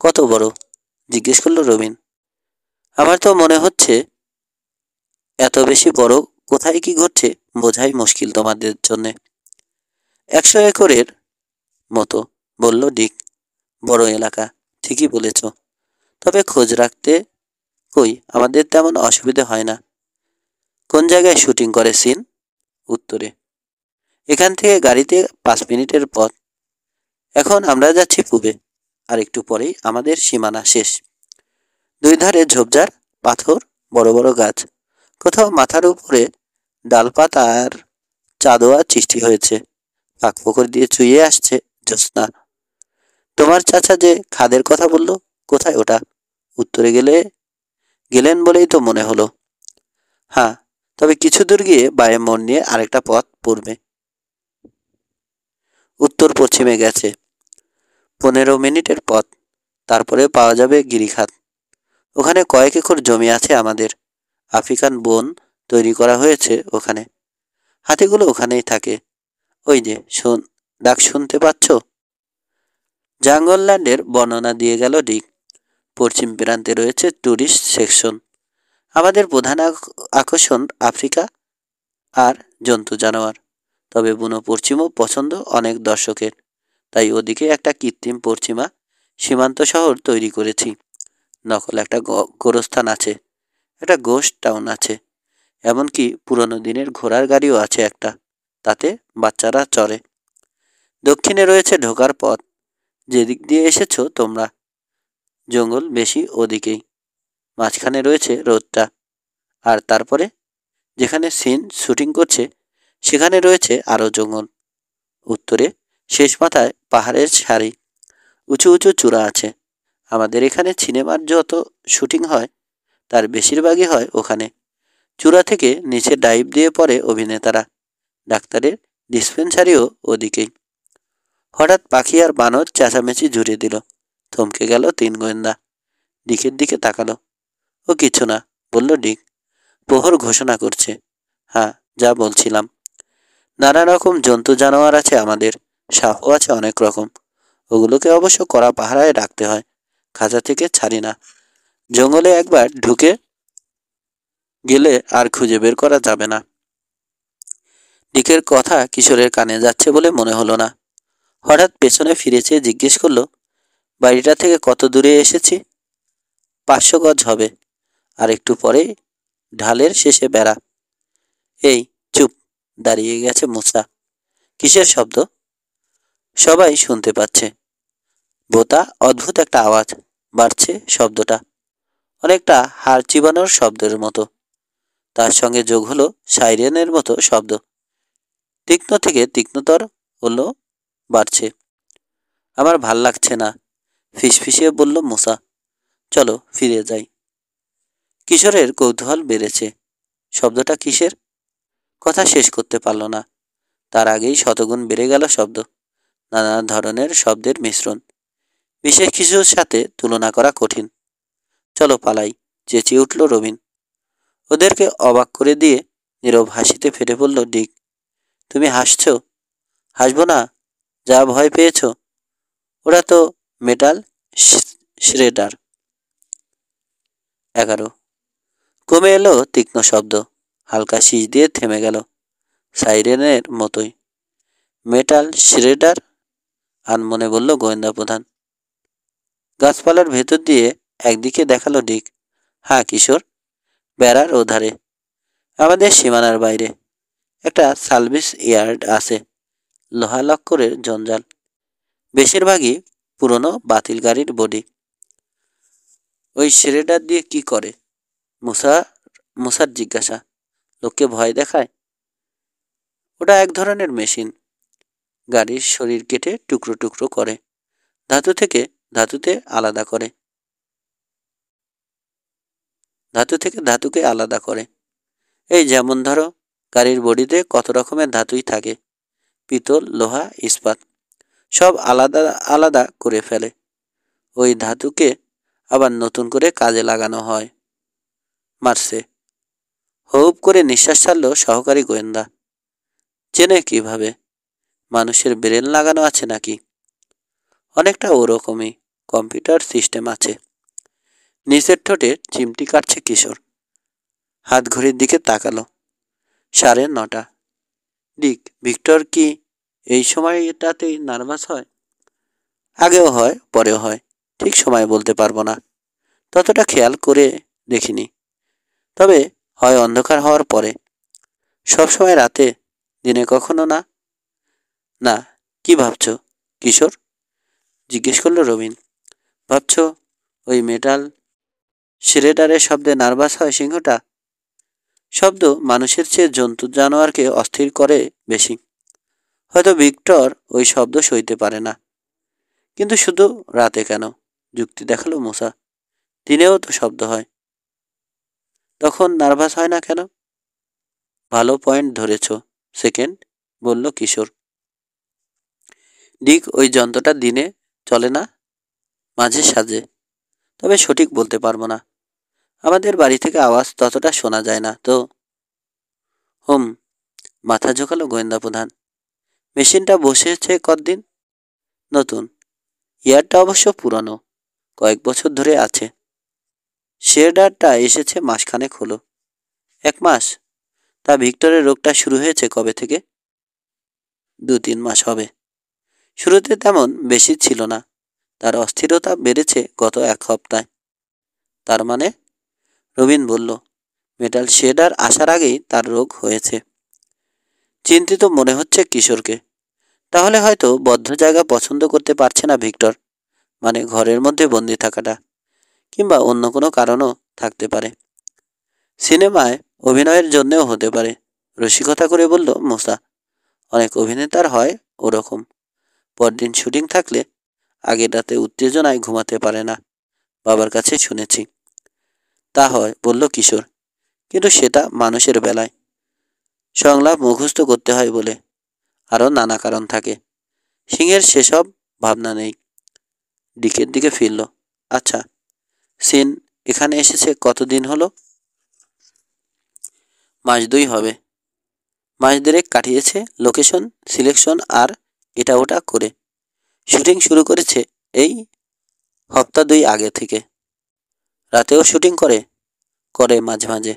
কত বড়? জিজ্ঞেস করলো রবিন। আমার তো মনে হচ্ছে এত বেশি বড়। কোথায় কি ঘটছে বোঝাই মুশকিল তোমাদের জন্যে। 100 একরের মতো, বলল ডিক। বড় এলাকা, ঠিকই বলেছ। তবে খোঁজ রাখতে কই আমাদের তেমন অসুবিধে হয় না। কোন জায়গায় শুটিং করে সিন? উত্তরে। এখান থেকে গাড়িতে 5 মিনিটের পথ। এখন আমরা যাচ্ছি পূবে, আর একটু পরেই আমাদের সীমানা শেষ। দুই ধারে ঝোপঝাড়, পাথর, বড় বড় গাছ, কোথাও মাথার উপরে ডালপাতা আর চাঁদোয়া সৃষ্টি হয়েছে। ফাঁক ফোকর দিয়ে চুইয়ে আসছে জ্যোৎস্না। তোমার চাচা যে খাদের কথা বলল, কোথায় ওটা? উত্তরে গেলেন বলেই তো মনে হলো। হ্যাঁ, তবে কিছু দূর গিয়ে বাঁয়ে মোড় নিয়ে আরেকটা পথ পড়বে। উত্তর পশ্চিমে গেছে 15 মিনিটের পথ। তারপরে পাওয়া যাবে গিরিখাত। ওখানে কয়েক একর জমি আছে আমাদের। আফ্রিকান বন তৈরি করা হয়েছে ওখানে। হাতিগুলো ওখানেই থাকে। ওই যে ডাক শুনতে পাচ্ছ? জাঙ্গলল্যান্ডের বর্ণনা দিয়ে গেল ডিক। পশ্চিম প্রান্তে রয়েছে ট্যুরিস্ট সেকশন। আমাদের প্রধান আকর্ষণ আফ্রিকা আর জন্তু জানোয়ার। তবে বুনো পশ্চিমও পছন্দ অনেক দর্শকের। তাই ওদিকে একটা কৃত্রিম পশ্চিমা সীমান্ত শহর তৈরি করেছি। নকল একটা গোরস্থান আছে, একটা গোস্ট টাউন আছে, এমনকি পুরনো দিনের ঘোড়ার গাড়িও আছে একটা। তাতে বাচ্চারা চড়ে। দক্ষিণে রয়েছে ঢোকার পথ, যেদিক দিয়ে এসেছো তোমরা। জঙ্গল বেশি ওদিকেই। মাঝখানে রয়েছে রোদটা। আর তারপরে যেখানে সিন শুটিং করছে সেখানে রয়েছে আরও জঙ্গল। উত্তরে শেষ মাথায় পাহাড়ের সারি, উঁচু উঁচু চূড়া আছে। আমাদের এখানে সিনেমার যত শুটিং হয় তার বেশিরভাগই হয় ওখানে। চূড়া থেকে নিচে ডাইভ দিয়ে পড়ে অভিনেতারা। ডাক্তারের ডিসপেন্সারিও ওদিকেই। হঠাৎ পাখি আর বানর চেঁচামেচি জুড়ে দিল। থমকে গেল তিন গোয়েন্দা। ডিকের দিকে তাকালো। ও কিছু না, বলল ডিক। প্রহর ঘোষণা করছে। হ্যাঁ, যা বলছিলাম। নানা রকম জন্তু জানোয়ার আছে আমাদের। সাপও আছে অনেক রকম। ওগুলোকে অবশ্য কড়া পাহারায় রাখতে হয়। খাঁচা থেকে ছাড়ি না। জঙ্গলে একবার ঢুকে গেলে আর খুঁজে বের করা যাবে না। ডিকের কথা কিশোরের কানে যাচ্ছে বলে মনে হলো না। হঠাৎ পেছনে ফিরে চেয়ে জিজ্ঞেস করলো, বাড়িটা থেকে কত দূরে এসেছি? 500 গজ হবে। আর একটু পরেই ঢালের শেষে বেড়া। এই চুপ! দাঁড়িয়ে গেছে মুসা। কিসের শব্দ? সবাই শুনতে পাচ্ছে। বোতা অদ্ভুত একটা আওয়াজ। বাড়ছে শব্দটা, অনেকটা হাড় চিবানোর শব্দের মতো। তার সঙ্গে যোগ হলো সাইরেনের মতো শব্দ। তীক্ষ্ণ থেকে তীক্ষ্ণতর হলো, বাড়ছে। আমার ভাল লাগছে না, ফিসফিসিয়ে বলল মুসা। চলো ফিরে যাই। কিশোরের কৌতূহল বেড়েছে। শব্দটা কিসের? কথা শেষ করতে পারল না। তার আগেই শতগুণ বেড়ে গেল শব্দ। নানা ধরনের শব্দের মিশ্রণ। বিশেষ কিছুর সাথে তুলনা করা কঠিন। চলো পালাই, চেঁচিয়ে উঠল রবিন। ওদেরকে অবাক করে দিয়ে নীরব হাসিতে ফেটে পড়ল ডিক। তুমি হাসছ? হাসবো না? যা ভয় পেয়েছ। ওরা তো মেটাল শ্রেডার। 11। কমে এলো তীক্ষ্ণ শব্দ। হালকা শীষ দিয়ে থেমে গেল, সাইরেনের মতোই। Metal shredder? আনমনে বলল গোয়েন্দা প্রধান। গাছপালার ভেতর দিয়ে একদিকে দেখালো ডিক। হ্যাঁ কিশোর, বেড়ার ওধারে, আমাদের সীমানার বাইরে একটা সার্ভিস ইয়ার্ড আছে। লোহা লক্করের জঞ্জাল, বেশিরভাগই পুরনো বাতিল গাড়ির বডি। ওই শ্রেডার দিয়ে কি করে? মুসার জিজ্ঞাসা। লোককে ভয় দেখায়। ওটা এক ধরনের মেশিন। গাড়ির শরীর কেটে টুকরো টুকরো করে, ধাতু থেকে ধাতুকে আলাদা করে। এই যেমন ধরো, গাড়ির বডিতে কত রকমের ধাতুই থাকে। পিতল, লোহা, ইস্পাত, সব আলাদা আলাদা করে ফেলে। ওই ধাতুকে আবার নতুন করে কাজে লাগানো হয়। মারছে। হুপ করে নিঃশ্বাস ছাড়ল সহকারী গোয়েন্দা। চেনে কিভাবে? মানুষের ব্রেন লাগানো আছে নাকি? অনেকটা ওরকমই কম্পিউটার সিস্টেম আছে। নিচের ঠোঁটে চিমটি কাটছে কিশোর। হাত ঘড়ির দিকে তাকালো। 9:30। ডিক, ভিক্টর কি এই সময়টাতেই নার্ভাস হয়? আগেও হয়, পরেও হয়, ঠিক সময় বলতে পারবো না। ততটা খেয়াল করে দেখিনি। তবে হয় অন্ধকার হওয়ার পরে। সবসময় রাতে, দিনে কখনো না। না। কি ভাবছো কিশোর? জিজ্ঞেস করলো রবিন। ভাবছ ওই মেটাল শ্রেডারের শব্দে নার্ভাস হয় সিংহটা? শব্দ মানুষের চেয়ে জন্তু জানোয়ারকে অস্থির করে বেশি। হয়তো ভিক্টর ওই শব্দ সইতে পারে না। কিন্তু শুধু রাতে কেন? যুক্তি দেখালো মূসা। দিনেও তো শব্দ হয়। তখন নার্ভাস হয় না কেন? ভালো পয়েন্ট ধরেছ সেকেন্ড, বলল কিশোর। ডিক, ওই যন্ত্রটা দিনে চলে না? মাঝে সাঝে, তবে সঠিক বলতে পারবো না। আমাদের বাড়ি থেকে আওয়াজ ততটা শোনা যায় না তো। হুম, মাথা ঝোঁকালো গোয়েন্দা প্রধান। মেশিনটা বসেছে কতদিন? নতুন। ইয়ারটা অবশ্য পুরানো, কয়েক বছর ধরে আছে। শেডারটা এসেছে মাসখানেক হলো। 1 মাস? তা ভিক্টরের রোগটা শুরু হয়েছে কবে থেকে? 2-3 মাস হবে। শুরুতে তেমন বেশি ছিল না, তার অস্থিরতা বেড়েছে গত 1 সপ্তাহে। তার মানে? রবিন বলল, মেটাল শেডার আসার আগেই তার রোগ হয়েছে। চিন্তিত মনে হচ্ছে কিশোরকে। তাহলে হয়তো বদ্ধ জায়গা পছন্দ করতে পারছে না ভিক্টর, মানে ঘরের মধ্যে বন্দি থাকাটা। কিংবা অন্য কোনো কারণও থাকতে পারে। সিনেমায় অভিনয়ের জন্যও হতে পারে, রসিকতা করে বলল মূসা। অনেক অভিনেতার হয় ওরকম। পরদিন শুটিং থাকলে আগের রাতে উত্তেজনায় ঘুমাতে পারে না, বাবার কাছে শুনেছি। তা হয়, বলল কিশোর, কিন্তু সেটা মানুষের বেলায়। সংলাপ মুখস্থ করতে হয় বলে আরও নানা কারণ থাকে। সিংহের সেসব ভাবনা নেই। ডিকের দিকে ফিরল। আচ্ছা, সিন এখানে এসেছে কতদিন হলো? মাস 2 হবে। মাস 1.5 কাটিয়েছে লোকেশন সিলেকশন আর এটা ওটা করে। শুটিং শুরু করেছে এই 1-2 আগে থেকে। রাতেও শুটিং করে? করে মাঝে মাঝে।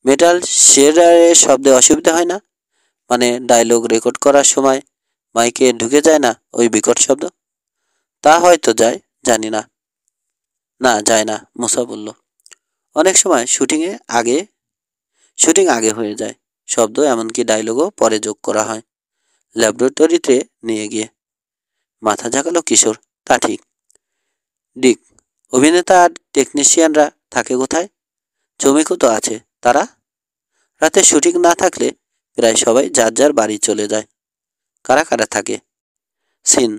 মেটাল শেডারের শব্দে অসুবিধা হয় না? মানে ডায়লগ রেকর্ড করার সময় মাইকে ঢুকে যায় না ওই বিকট শব্দ? তা হয়তো যায়, জানি না। না, যায় না, মুসা বলল। অনেক সময় শুটিং আগে হয়ে যায় শব্দ, এমনকি ডায়লগও পরে যোগ করা হয় ল্যাবরেটরিতে নিয়ে গিয়ে। মাথা ঝাঁকালো কিশোর। তা ঠিক। ডিক, অভিনেতা আর টেকনিশিয়ানরা থাকে কোথায়? শ্রমিকও তো আছে, তারা? রাতে শুটিং না থাকলে প্রায় সবাই যার যার বাড়ি চলে যায়। কারা কারা থাকে? সিন,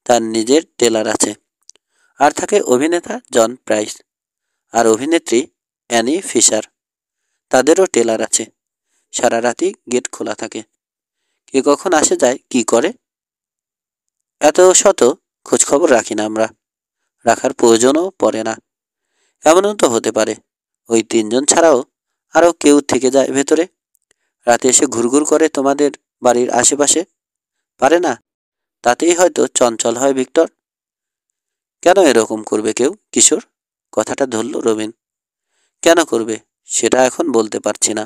তার নিজের টেলার আছে। আর থাকে অভিনেতা জন প্রাইস আর অভিনেত্রী অ্যানি ফিশার, তাদেরও টেলার আছে। সারা রাতই গেট খোলা থাকে। কে কখন আসে যায় কি করে এত শত খোঁজখবর রাখি না আমরা। রাখার প্রয়োজনও পড়ে না। এমনও তো হতে পারে ওই 3 জন ছাড়াও আরও কেউ থেকে যায় ভেতরে, রাতে এসে ঘুরঘুর করে তোমাদের বাড়ির আশেপাশে। পারে না? তাতেই হয়তো চঞ্চল হয় ভিক্টর। কেন এরকম করবে কেউ? কিশোর কথাটা ধরল রবিন। কেন করবে সেটা এখন বলতে পারছি না,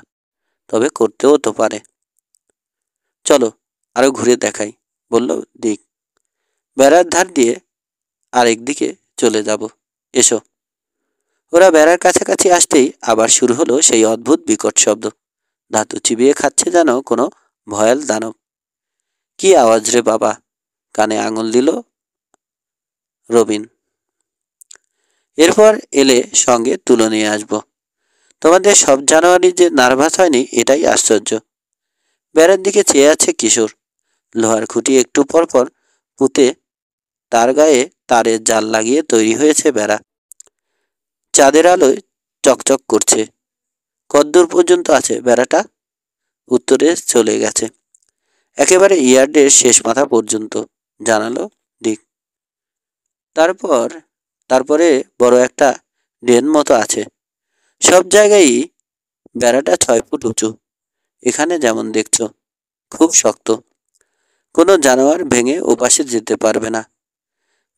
তবে করতেও তো পারে। চলো আরো ঘুরে দেখাই, বলল দিক। বেড়ার ধার দিয়ে আরেক দিকে চলে যাব, এসো। ওরা বেড়ার কাছাকাছি আসতেই আবার শুরু হলো সেই অদ্ভুত বিকট শব্দ। ধাতু চিবিয়ে খাচ্ছে যেন কোনো ভয়াল দানব। কি আওয়াজ রে বাবা! কানে আঙুল দিল রবিন। এরপর এলে সঙ্গে তুলে নিয়ে আসবো। তোমাদের সব জানোয়ারই যে নার্ভাস হয়নি এটাই আশ্চর্য। বেড়ার দিকে চেয়ে আছে কিশোর। লোহার খুঁটি একটু পর পর পুঁতে তার গায়ে তারের জাল লাগিয়ে তৈরি হয়েছে বেড়া। চাঁদের আলোয় চকচক করছে। কদ্দূর পর্যন্ত আছে বেড়াটা? উত্তরে চলে গেছে একেবারে ইয়ার্ডের শেষ মাথা পর্যন্ত, জানালো ডিক। তারপর তারপরে বড় একটা ড্রেন মতো আছে। সব জায়গায়ই বেড়াটা 6 ফুট উঁচু। এখানে যেমন দেখছো, খুব শক্ত। কোনো জানোয়ার ভেঙে ওপাশে যেতে পারবে না।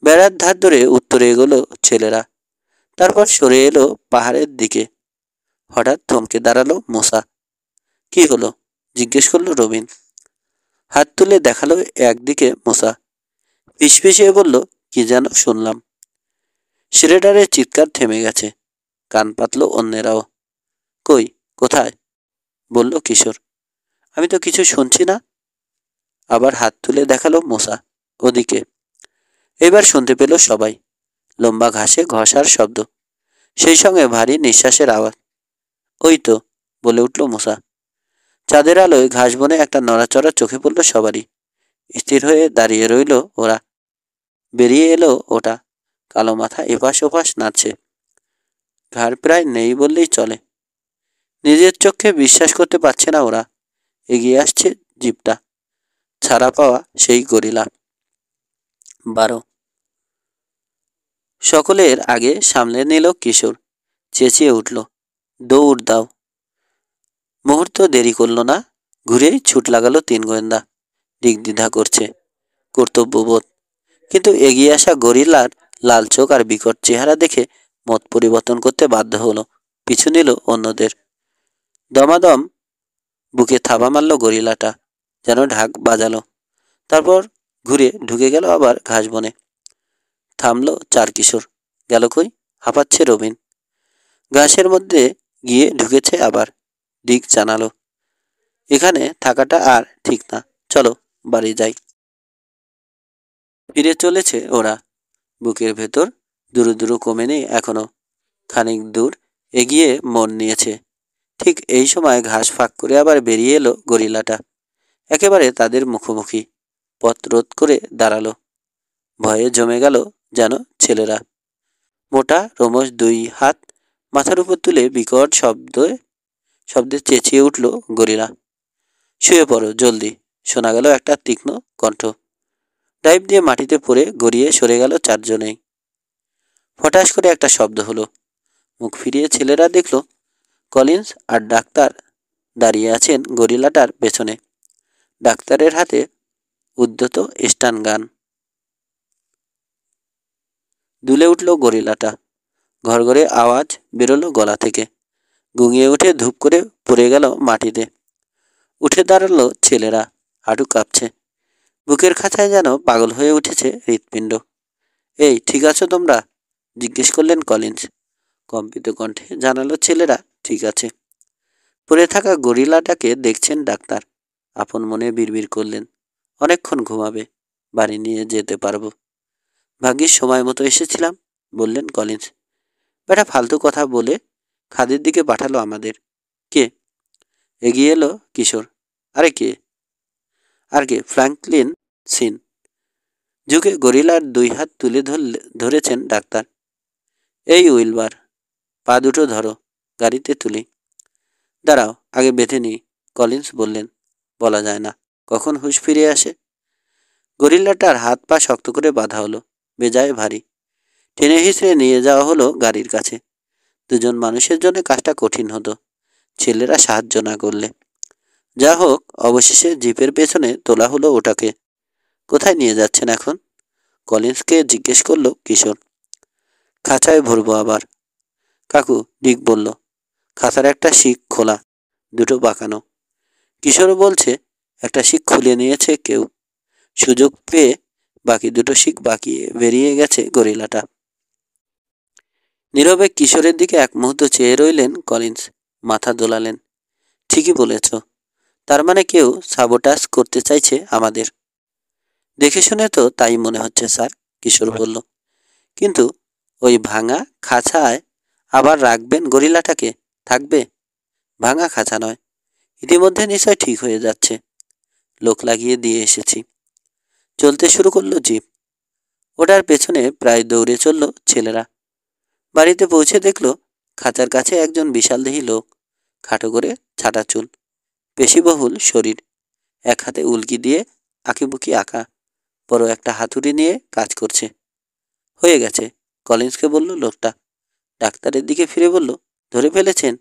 বেড়ার ধার ধরে উত্তরে এগোলো ছেলেরা। তারপর সরে এলো পাহাড়ের দিকে। হঠাৎ থমকে দাঁড়ালো মূসা। কি হলো? জিজ্ঞেস করলো রবিন। হাত তুলে দেখালো একদিকে মূসা। ফিসফিসিয়ে বলল, কি যেন শুনলাম। শ্রেডারের চিৎকার থেমে গেছে। কান পাতল অন্যেরাও। কই, কোথায়? বলল কিশোর। আমি তো কিছু শুনছি না। আবার হাত তুলে দেখালো মূসা। ওদিকে। এবার শুনতে পেল সবাই লম্বা ঘাসে ঘষার শব্দ, সেই সঙ্গে ভারী নিঃশ্বাসের আওয়াজ। ওই তো, বলে উঠল মূসা। চাঁদের আলোয় ঘাস বনে একটা নড়াচড়া চোখে পড়ল সবারই। স্থির হয়ে দাঁড়িয়ে রইল ওরা। বেরিয়ে এলো ওটা, কালো মাথা এপাশ ওপাশ নাচছে, ঘাড় প্রায় নেই বললেই চলে। নিজের চোখে বিশ্বাস করতে পারছে না ওরা। এগিয়ে আসছে জিপটা, ছাড়া পাওয়া সেই গরিলা। 12। সকলের আগে সামলে নিল কিশোর, চেঁচিয়ে উঠল, দৌড় দাও। মুহূর্ত দেরি করল না, ঘুরেই ছুট লাগালো তিন গোয়েন্দা। দিগদ্বিধা করছে, কর্তব্যবোধ, কিন্তু এগিয়ে আসা গরিলার লাল চোখ আর বিকট চেহারা দেখে মত পরিবর্তন করতে বাধ্য হলো। পিছু নিল অন্যদের। দমাদম বুকে থাবা মারল গরিলাটা, যেন ঢাক বাজালো। তারপর ঘুরে ঢুকে গেল আবার ঘাস বনে। থামলো চার কিশোর। গেল কই? হাঁপাচ্ছে রবিন। ঘাসের মধ্যে গিয়ে ঢুকেছে আবার। দিক জানালো, এখানে থাকাটা আর ঠিক না, চলো বাড়ি যাই। ফিরে চলেছে ওরা। বুকের ভেতর দুরু দুরু কমে নেই এখনো। খানিক দূর এগিয়ে মন নিয়েছে। ঠিক এই সময় ঘাস ফাঁক করে আবার বেরিয়ে এলো গরিলাটা, একেবারে তাদের মুখোমুখি। পথ রোধ করে দাঁড়ালো। ভয়ে জমে গেল যেন ছেলেরা। মোটা রোমশ দুই হাত মাথার উপর তুলে বিকট শব্দে চেঁচিয়ে উঠল গরিলা, শুয়ে পড়ো জলদি। শোনা গেল একটা তীক্ষ্ণ কণ্ঠ। ডাইভ দিয়ে মাটিতে পড়ে গড়িয়ে সরে গেল চারজনেই। ফটাস করে একটা শব্দ হলো। মুখ ফিরিয়ে ছেলেরা দেখল কলিন্স আর ডাক্তার দাঁড়িয়ে আছেন গরিলাটার পেছনে। ডাক্তারের হাতে উদ্যত স্টান গান। দুলে উঠল গরিলাটা। ঘরঘরে আওয়াজ বেরোলো গলা থেকে। গুঙিয়ে উঠে ধূপ করে পড়ে গেল মাটিতে। উঠে দাঁড়ালো ছেলেরা, হাঁটু কাঁপছে। বুকের খাঁচায় যেন পাগল হয়ে উঠেছে হৃৎপিণ্ড। এই ঠিক আছো তোমরা? জিজ্ঞেস করলেন কলিন্স। কম্পিত কণ্ঠে জানালো ছেলেরা ঠিক আছে। পড়ে থাকা গরিলাটাকে দেখছেন ডাক্তার। আপন মনে বিড়বিড় করলেন, অনেকক্ষণ ঘুমাবে, বাড়ি নিয়ে যেতে পারবো। ভাগ্যিস সময় মতো এসেছিলাম, বললেন কলিন্স। বেটা ফালতু কথা বলে খাদের দিকে পাঠালো আমাদের। কে? এগিয়ে এলো কিশোর। আরে কে? আর কে? Franklin scene. ঝুঁকে গরিলার দুই হাত তুলে ধরেছেন ডাক্তার। এই উইলবার, পা দুটো ধরো, গাড়িতে তুলি। দাঁড়াও, আগে বেঁধে নি, কলিন্স বললেন। বলা যায় না কখন হুঁশ ফিরে আসে। গরিলাটার হাত পা শক্ত করে বাঁধা হলো, বেজায় ভারী। টেনে হিঁচড়ে নিয়ে যাওয়া হলো গাড়ির কাছে। দুজন মানুষের জন্য কাজটা কঠিন হতো, ছেলেরা সাহায্য না করলে। যা হোক, অবশেষে জিপের পেছনে তোলা হলো ওটাকে। কোথায় নিয়ে যাচ্ছেন এখন? কলিন্সকে জিজ্ঞেস করলো কিশোর। খাঁচায় ভরবো আবার। কাকু, ডিক বলল। খাঁচার একটা শিক খোলা, দুটো বাঁকানো। কিশোর বলছে একটা শিক খুলে নিয়েছে কেউ। সুযোগ পেয়ে বাকি দুটো শিক বাঁকিয়ে বেরিয়ে গেছে গরিলাটা। নীরবে কিশোরের দিকে এক মুহূর্ত চেয়ে রইলেন কলিন্স। মাথা দোলালেন। ঠিকই বলেছ, তার মানে কেউ সাবোটাজ করতে চাইছে আমাদের। দেখে শুনে তো তাই মনে হচ্ছে স্যার, কিশোর বলল। কিন্তু ওই ভাঙা খাঁচায় আবার রাখবেন গরিলাটাকে? থাকবে? ভাঙা খাঁচা নয়, ইতিমধ্যে নিশ্চয় ঠিক হয়ে যাচ্ছে। লোক লাগিয়ে দিয়ে এসেছি। চলতে শুরু করলো জিপ। ওটার পেছনে প্রায় দৌড়ে চলল ছেলেরা। বাড়িতে পৌঁছে দেখলো খাঁচার কাছে একজন বিশালদেহী লোক, খাটো করে ছাটা চুল, পেশিবহুল শরীর, এক হাতে উল্কি দিয়ে আঁকিবুকি আঁকা, বড় একটা হাতুড়ি নিয়ে কাজ করছে। হয়ে গেছে, কলিন্সকে বলল লোকটা। ডাক্তারের দিকে ফিরে বলল, ধরে ফেলেছেন?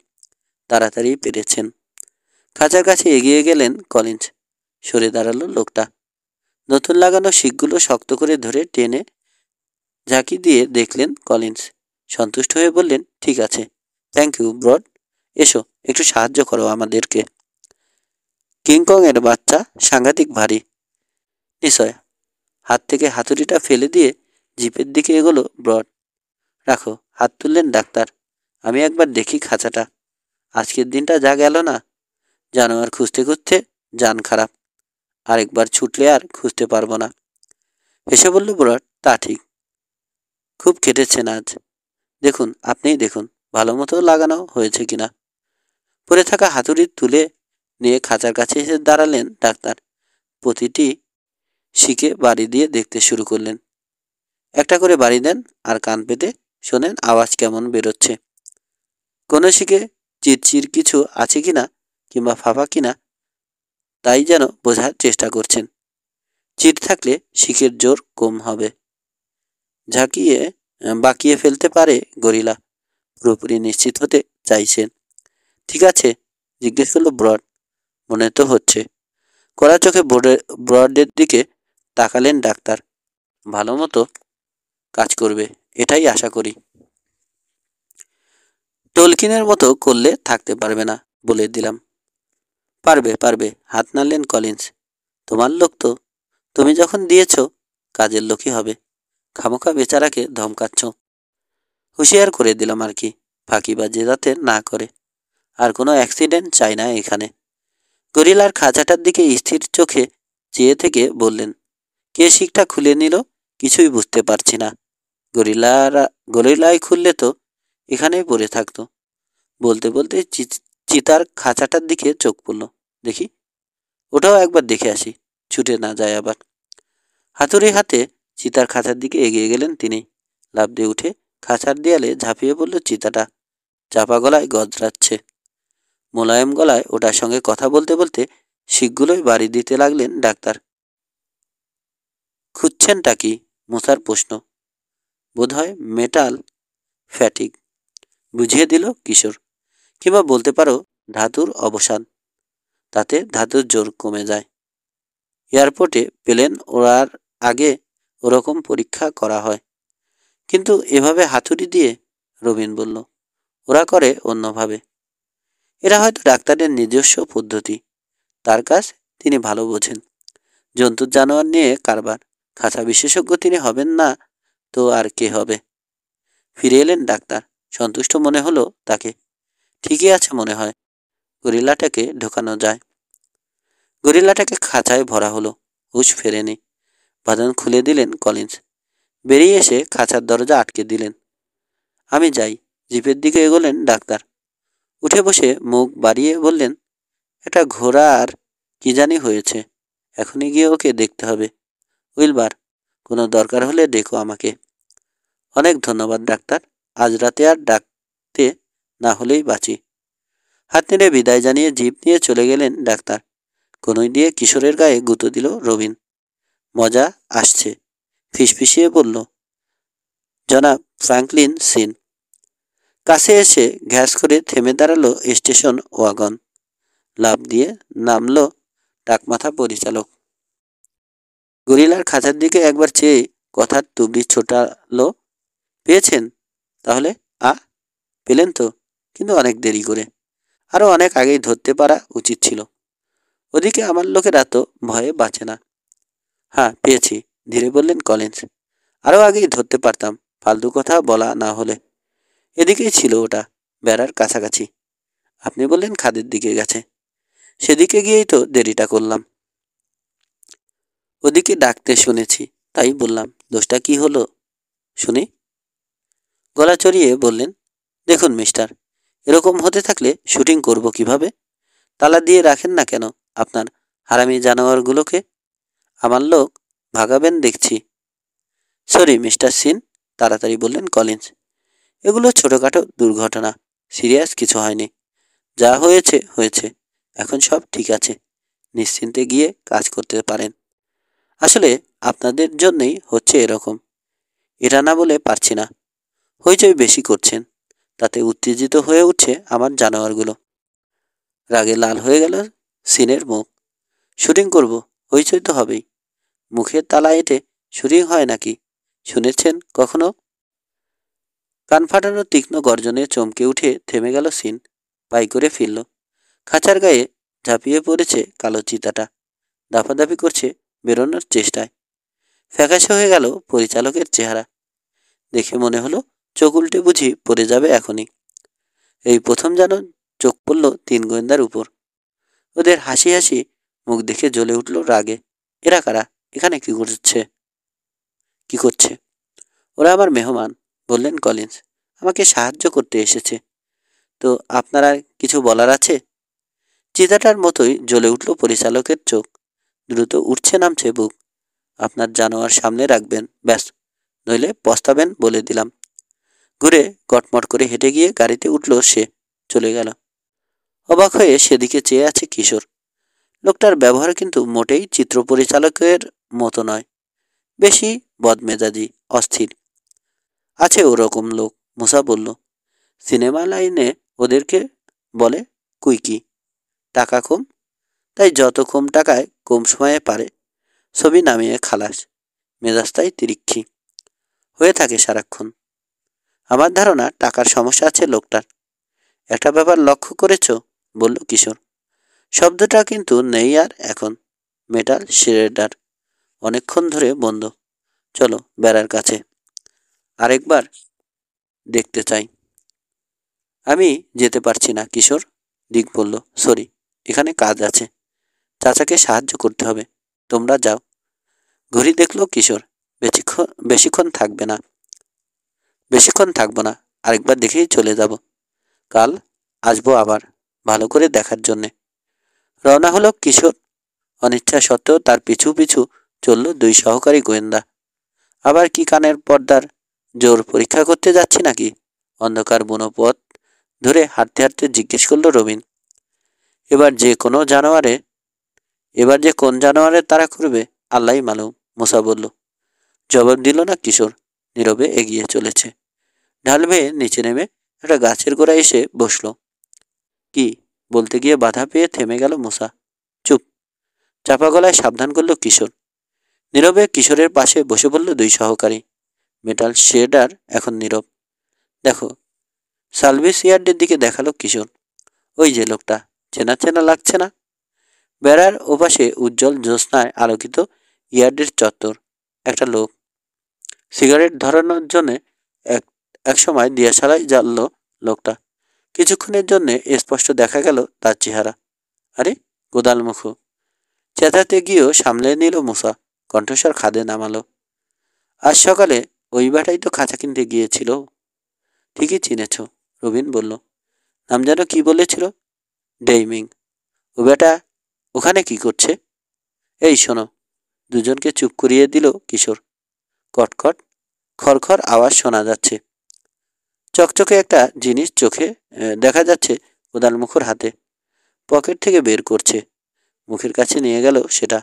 তাড়াতাড়ি পেরেছেন। খাঁচার কাছে এগিয়ে গেলেন কলিন্স। সরে দাঁড়ালো লোকটা। নতুন লাগানো শিকগুলো শক্ত করে ধরে টেনে ঝাঁকি দিয়ে দেখলেন কলিন্স। সন্তুষ্ট হয়ে বললেন, ঠিক আছে, থ্যাংক ইউ ব্রড। এসো, একটু সাহায্য করো আমাদেরকে। কিংকং এর বাচ্চা সাংঘাতিক ভারী। নিশ্চয়। হাত থেকে হাতুড়িটা ফেলে দিয়ে জিপের দিকে এগোলো ব্রড। রাখো, হাত তুললেন ডাক্তার। আমি একবার দেখি খাঁচাটা। আজকের দিনটা যা গেল না, জানোয়ার খুঁজতে খুঁজতে জান খারাপ। আরেকবার ছুটলে আর খুঁজতে পারবো না। হেসে বলল ব্রড, তা ঠিক, খুব কেটেছেন আজ। দেখুন, আপনিই দেখুন ভালো মতো লাগানো হয়েছে কিনা। পড়ে থাকা হাতুড়ি তুলে নিয়ে খাঁচার কাছে এসে দাঁড়ালেন ডাক্তার। প্রতিটি শিকে বাড়ি দিয়ে দেখতে শুরু করলেন। একটা করে বাড়ি দেন আর কান পেতে শোনেন আওয়াজ কেমন বেরোচ্ছে। কোনো শিকে চিরচির কিছু আছে কিনা কিংবা ফাঁপা কিনা তাই যেন বোঝার চেষ্টা করছেন। চির থাকলে শিকের জোর কম হবে। ঝাঁকিয়ে বাঁকিয়ে ফেলতে পারে গরিলা। পুরোপুরি নিশ্চিত হতে চাইছেন। ঠিক আছে, জিজ্ঞেস করলো ব্রড। মনে তো হচ্ছে। কড়া চোখে ব্রডের দিকে তাকালেন ডাক্তার। ভালো মতো কাজ করবে, এটাই আশা করি। টলকিনের মতো করলে থাকতে পারবে না, বলে দিলাম। পারবে পারবে, হাত নাড়লেন কলিন্স। তোমার লোক তো, তুমি যখন দিয়েছ কাজের লোকই হবে। খামোখা বেচারাকে ধমকাচ্ছ। হুঁশিয়ার করে দিলাম আর কি, ফাঁকিবাজি যাতে না করে। আর কোনো অ্যাক্সিডেন্ট চাই না এখানে। গরিলার খাঁচাটার দিকে স্থির চোখে চেয়ে থেকে বললেন, কে শিকটা খুলে নিল কিছুই বুঝতে পারছি না। গরিলাই খুললে তো এখানেই পড়ে থাকতো। বলতে বলতে চিতার খাঁচাটার দিকে চোখ পড়ল। দেখি, ওটাও একবার দেখে আসি, ছুটে না যায় আবার। হাতুড়ি হাতে চিতার খাঁচার দিকে এগিয়ে গেলেন তিনি। লাফ দিয়ে উঠে খাঁচার দেয়ালে ঝাঁপিয়ে পড়ল চিতাটা। চাপা গলায় গজরাচ্ছে। মোলায়েম গলায় ওটার সঙ্গে কথা বলতে বলতে শিকগুলোই বাড়ি দিতে লাগলেন ডাক্তার। খুঁজছেনটা কি? মশার প্রশ্ন। বোধহয় মেটাল ফ্যাটিক, বুঝিয়ে দিল কিশোর। কিংবা বলতে পারো ধাতুর অবসান। তাতে ধাতুর জোর কমে যায়। এয়ারপোর্টে প্লেন ওড়ার আগে ওরকম পরীক্ষা করা হয়, কিন্তু এভাবে হাতুড়ি দিয়ে? রবিন বলল, ওরা করে অন্যভাবে। এরা হয়তো ডাক্তারের নিজস্ব পদ্ধতি। তার কাজ তিনি ভালো বোঝেন। জন্তুর জানোয়ার নিয়ে কারবার। খাঁচা বিশেষজ্ঞ তিনি হবেন না তো আর কে হবে? ফিরে এলেন ডাক্তার। সন্তুষ্ট মনে হলো তাকে। ঠিকই আছে মনে হয়। গরিলাটাকে ঢোকানো যায়। গরিলাটাকে খাঁচায় ভরা হলো। হুঁশ ফেরেনি। বাঁধন খুলে দিলেন কলিন্স। বেরিয়ে এসে খাঁচার দরজা আটকে দিলেন। আমি যাই। জিপের দিকে এগোলেন ডাক্তার। উঠে বসে মুখ বাড়িয়ে বললেন, একটা ঘোড়ার কি জানি হয়েছে। এখনই গিয়ে ওকে দেখতে হবে। উইলবার, কোনো দরকার হলে ডেকো আমাকে। অনেক ধন্যবাদ ডাক্তার। আজ রাতে আর ডাকতে না হলেই বাঁচি। হাত নেড়ে বিদায় জানিয়ে জিপ নিয়ে চলে গেলেন ডাক্তার। কনুই দিয়ে কিশোরের গায়ে গুঁতো দিল রবিন। মজা আসছে, ফিসফিসিয়ে বলল, জনাব ফ্র্যাঙ্কলিন সিন। কাছে এসে ঘ্যাস করে থেমে দাঁড়ালো স্টেশন ওয়াগন। লাফ দিয়ে নামলো টাকমাথা পরিচালক। গরিলার খাঁচার দিকে একবার চেয়ে কথার তুবড়ি ছোটালো। পেয়েছেন তাহলে? পেলেন তো, কিন্তু অনেক দেরি করে। আরও অনেক আগেই ধরতে পারা উচিত ছিল। ওদিকে আমার লোকেরা তো ভয়ে বাঁচে না। হ্যাঁ, পেয়েছি, ধীরে বললেন কলিন্স। আরও আগেই ধরতে পারতাম, ফালতু কথা বলা না হলে। এদিকেই ছিল ওটা, বেড়ার কাছাকাছি। আপনি বললেন খাদের দিকে গেছে। সেদিকে গিয়েই তো দেরিটা করলাম। ওদিকে ডাকতে শুনেছি, তাই বললাম। দোষটা কি হলো শুনি? গলা চড়িয়ে বললেন, দেখুন মিস্টার, এরকম হতে থাকলে শুটিং করব কিভাবে? তালা দিয়ে রাখেন না কেন আপনার হারামি জানোয়ারগুলোকে? আমার লোক ভাগাবেন দেখছি। সরি মিস্টার সিন, তাড়াতাড়ি বললেন কলিন্স। এগুলো ছোটোখাটো দুর্ঘটনা, সিরিয়াস কিছু হয়নি। যা হয়েছে হয়েছে, এখন সব ঠিক আছে। নিশ্চিন্তে গিয়ে কাজ করতে পারেন। আসলে আপনাদের জন্যই হচ্ছে এরকম। এটা না বলে পারছি না। হইচই বেশি করছেন, তাতে উত্তেজিত হয়ে উঠছে আমার জানোয়ারগুলো। রাগে লাল হয়ে গেল সিনের মুখ। শুটিং করব, হইচই তো হবেই। মুখের তালা এঁটে শুটিং হয় নাকি শুনেছেন কখনো? কান ফাটানো তীক্ষ্ণ গর্জনে চমকে উঠে থেমে গেল সিন। পাই করে ফিরল। খাঁচার গায়ে ঝাঁপিয়ে পড়েছে কালো চিতাটা। দাপাদাপি করছে বেরোনোর চেষ্টায়। ফ্যাকাশে হয়ে গেল পরিচালকের চেহারা। দেখে মনে হলো চোখ উল্টে বুঝি পড়ে যাবে এখনই। এই প্রথম যেন চোখ পড়ল তিন গোয়েন্দার উপর। ওদের হাসি হাসি মুখ দেখে জ্বলে উঠল রাগে। এরা কারা? এখানে কি করছে? কি করছে? ওরা আমার মেহমান, বললেন কলিন্স। আমাকে সাহায্য করতে এসেছে। তো আপনার আর কিছু বলার আছে? চিতাটার মতোই জ্বলে উঠল পরিচালকের চোখ। দ্রুত উঠছে নামছে বুক। আপনার জানোয়ার সামনে রাখবেন, ব্যাস, নইলে পস্তাবেন বলে দিলাম। ঘুরে কটমট করে হেঁটে গিয়ে গাড়িতে উঠল সে। চলে গেল। অবাক হয়ে সেদিকে চেয়ে আছে কিশোর। লোকটার ব্যবহার কিন্তু মোটেই চিত্র পরিচালকের মতো নয়। বেশি বদমেজাজি, অস্থির। আছে ওরকম লোক, মুসা বলল। সিনেমা লাইনে ওদেরকে বলে কুইকি। টাকা কম, তাই যত কম টাকায় কম সময়ে পারে ছবি নামিয়ে খালাস। মেজাজটাই তিরিক্ষি হয়ে থাকে সারাক্ষণ। আমার ধারণা টাকার সমস্যা আছে লোকটার। একটা ব্যাপার লক্ষ্য করেছ? বলল কিশোর। শব্দটা কিন্তু নেই আর এখন। মেটাল শিরেডার অনেকক্ষণ ধরে বন্ধ। চলো বেড়ার কাছে আরেকবার দেখতে চাই। আমি যেতে পারছি না কিশোর, দিক বলল। সরি, এখানে কাজ আছে। চাচাকে সাহায্য করতে হবে। তোমরা যাও। ঘড়ি দেখল কিশোর। বেশিক্ষণ থাকবে না। বেশিক্ষণ থাকবো না, আরেকবার দেখেই চলে যাব। কাল আসবো আবার, ভালো করে দেখার জন্যে। রওনা হলো কিশোর। অনিচ্ছা সত্ত্বেও তার পিছু পিছু চলল দুই সহকারী গোয়েন্দা। আবার কি কানের পর্দার জোর পরীক্ষা করতে যাচ্ছি নাকি? অন্ধকার বুনো পথ ধরে হাঁটতে হাঁটতে জিজ্ঞেস করল রবিন। এবার যে কোনো জানোয়ারে এবার যে কোন জানোয়ারের তাড়া করবে আল্লাহই মালুম, মুসা বলল। জবাব দিল না কিশোর। নীরবে এগিয়ে চলেছে। ঢাল বেয়ে নিচে নেমে একটা গাছের গোড়ায় এসে বসল। কি বলতে গিয়ে বাধা পেয়ে থেমে গেল মুসা। চুপ, চাপা গলায় সাবধান করল কিশোর। নীরবে কিশোরের পাশে বসে পড়ল দুই সহকারী। মেটাল শেডার এখন নীরব। দেখো, সার্ভিস ইয়ার্ডের দিকে দেখালো কিশোর। ওই যে লোকটা, চেনা চেনা লাগছে না? বেড়ার ওপাশে উজ্জ্বল জ্যোৎস্নায় আলোকিত ইয়ার্ডের চত্বর। একটা লোক সিগারেট ধরানোর জন্য এক সময় দিয়াশালায় জ্বালল লোকটা। কিছুক্ষণের জন্য স্পষ্ট দেখা গেল তার চেহারা। আরে, গোদালমুখ। চেঁচাতে গিয়েও সামলে নিল মুসা। কণ্ঠস্বর খাদে নামালো। আজ সকালে ওই বেটাই তো খাঁচা কিনতে গিয়েছিল। ঠিকই চিনেছ, রবিন বলল। নাম যেন কি বলেছিল? ডেইমিং। ও বেটা ওখানে কি করছে? এই শোনো। দুজনকে চুপ করিয়ে দিল কিশোর। কটকট খড়খড় আওয়াজ শোনা যাচ্ছে। চকচকে একটা জিনিস চোখে দেখা যাচ্ছে কোদালমুখর হাতে। পকেট থেকে বের করছে। মুখের কাছে নিয়ে গেল সেটা।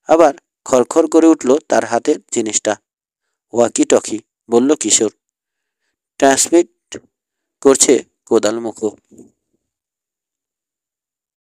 আবার খড়খড় করে উঠল তার হাতের জিনিসটা। ওয়াকি টকি, বলল কিশোর। ট্রান্সমিট করছে কোদালমুখ।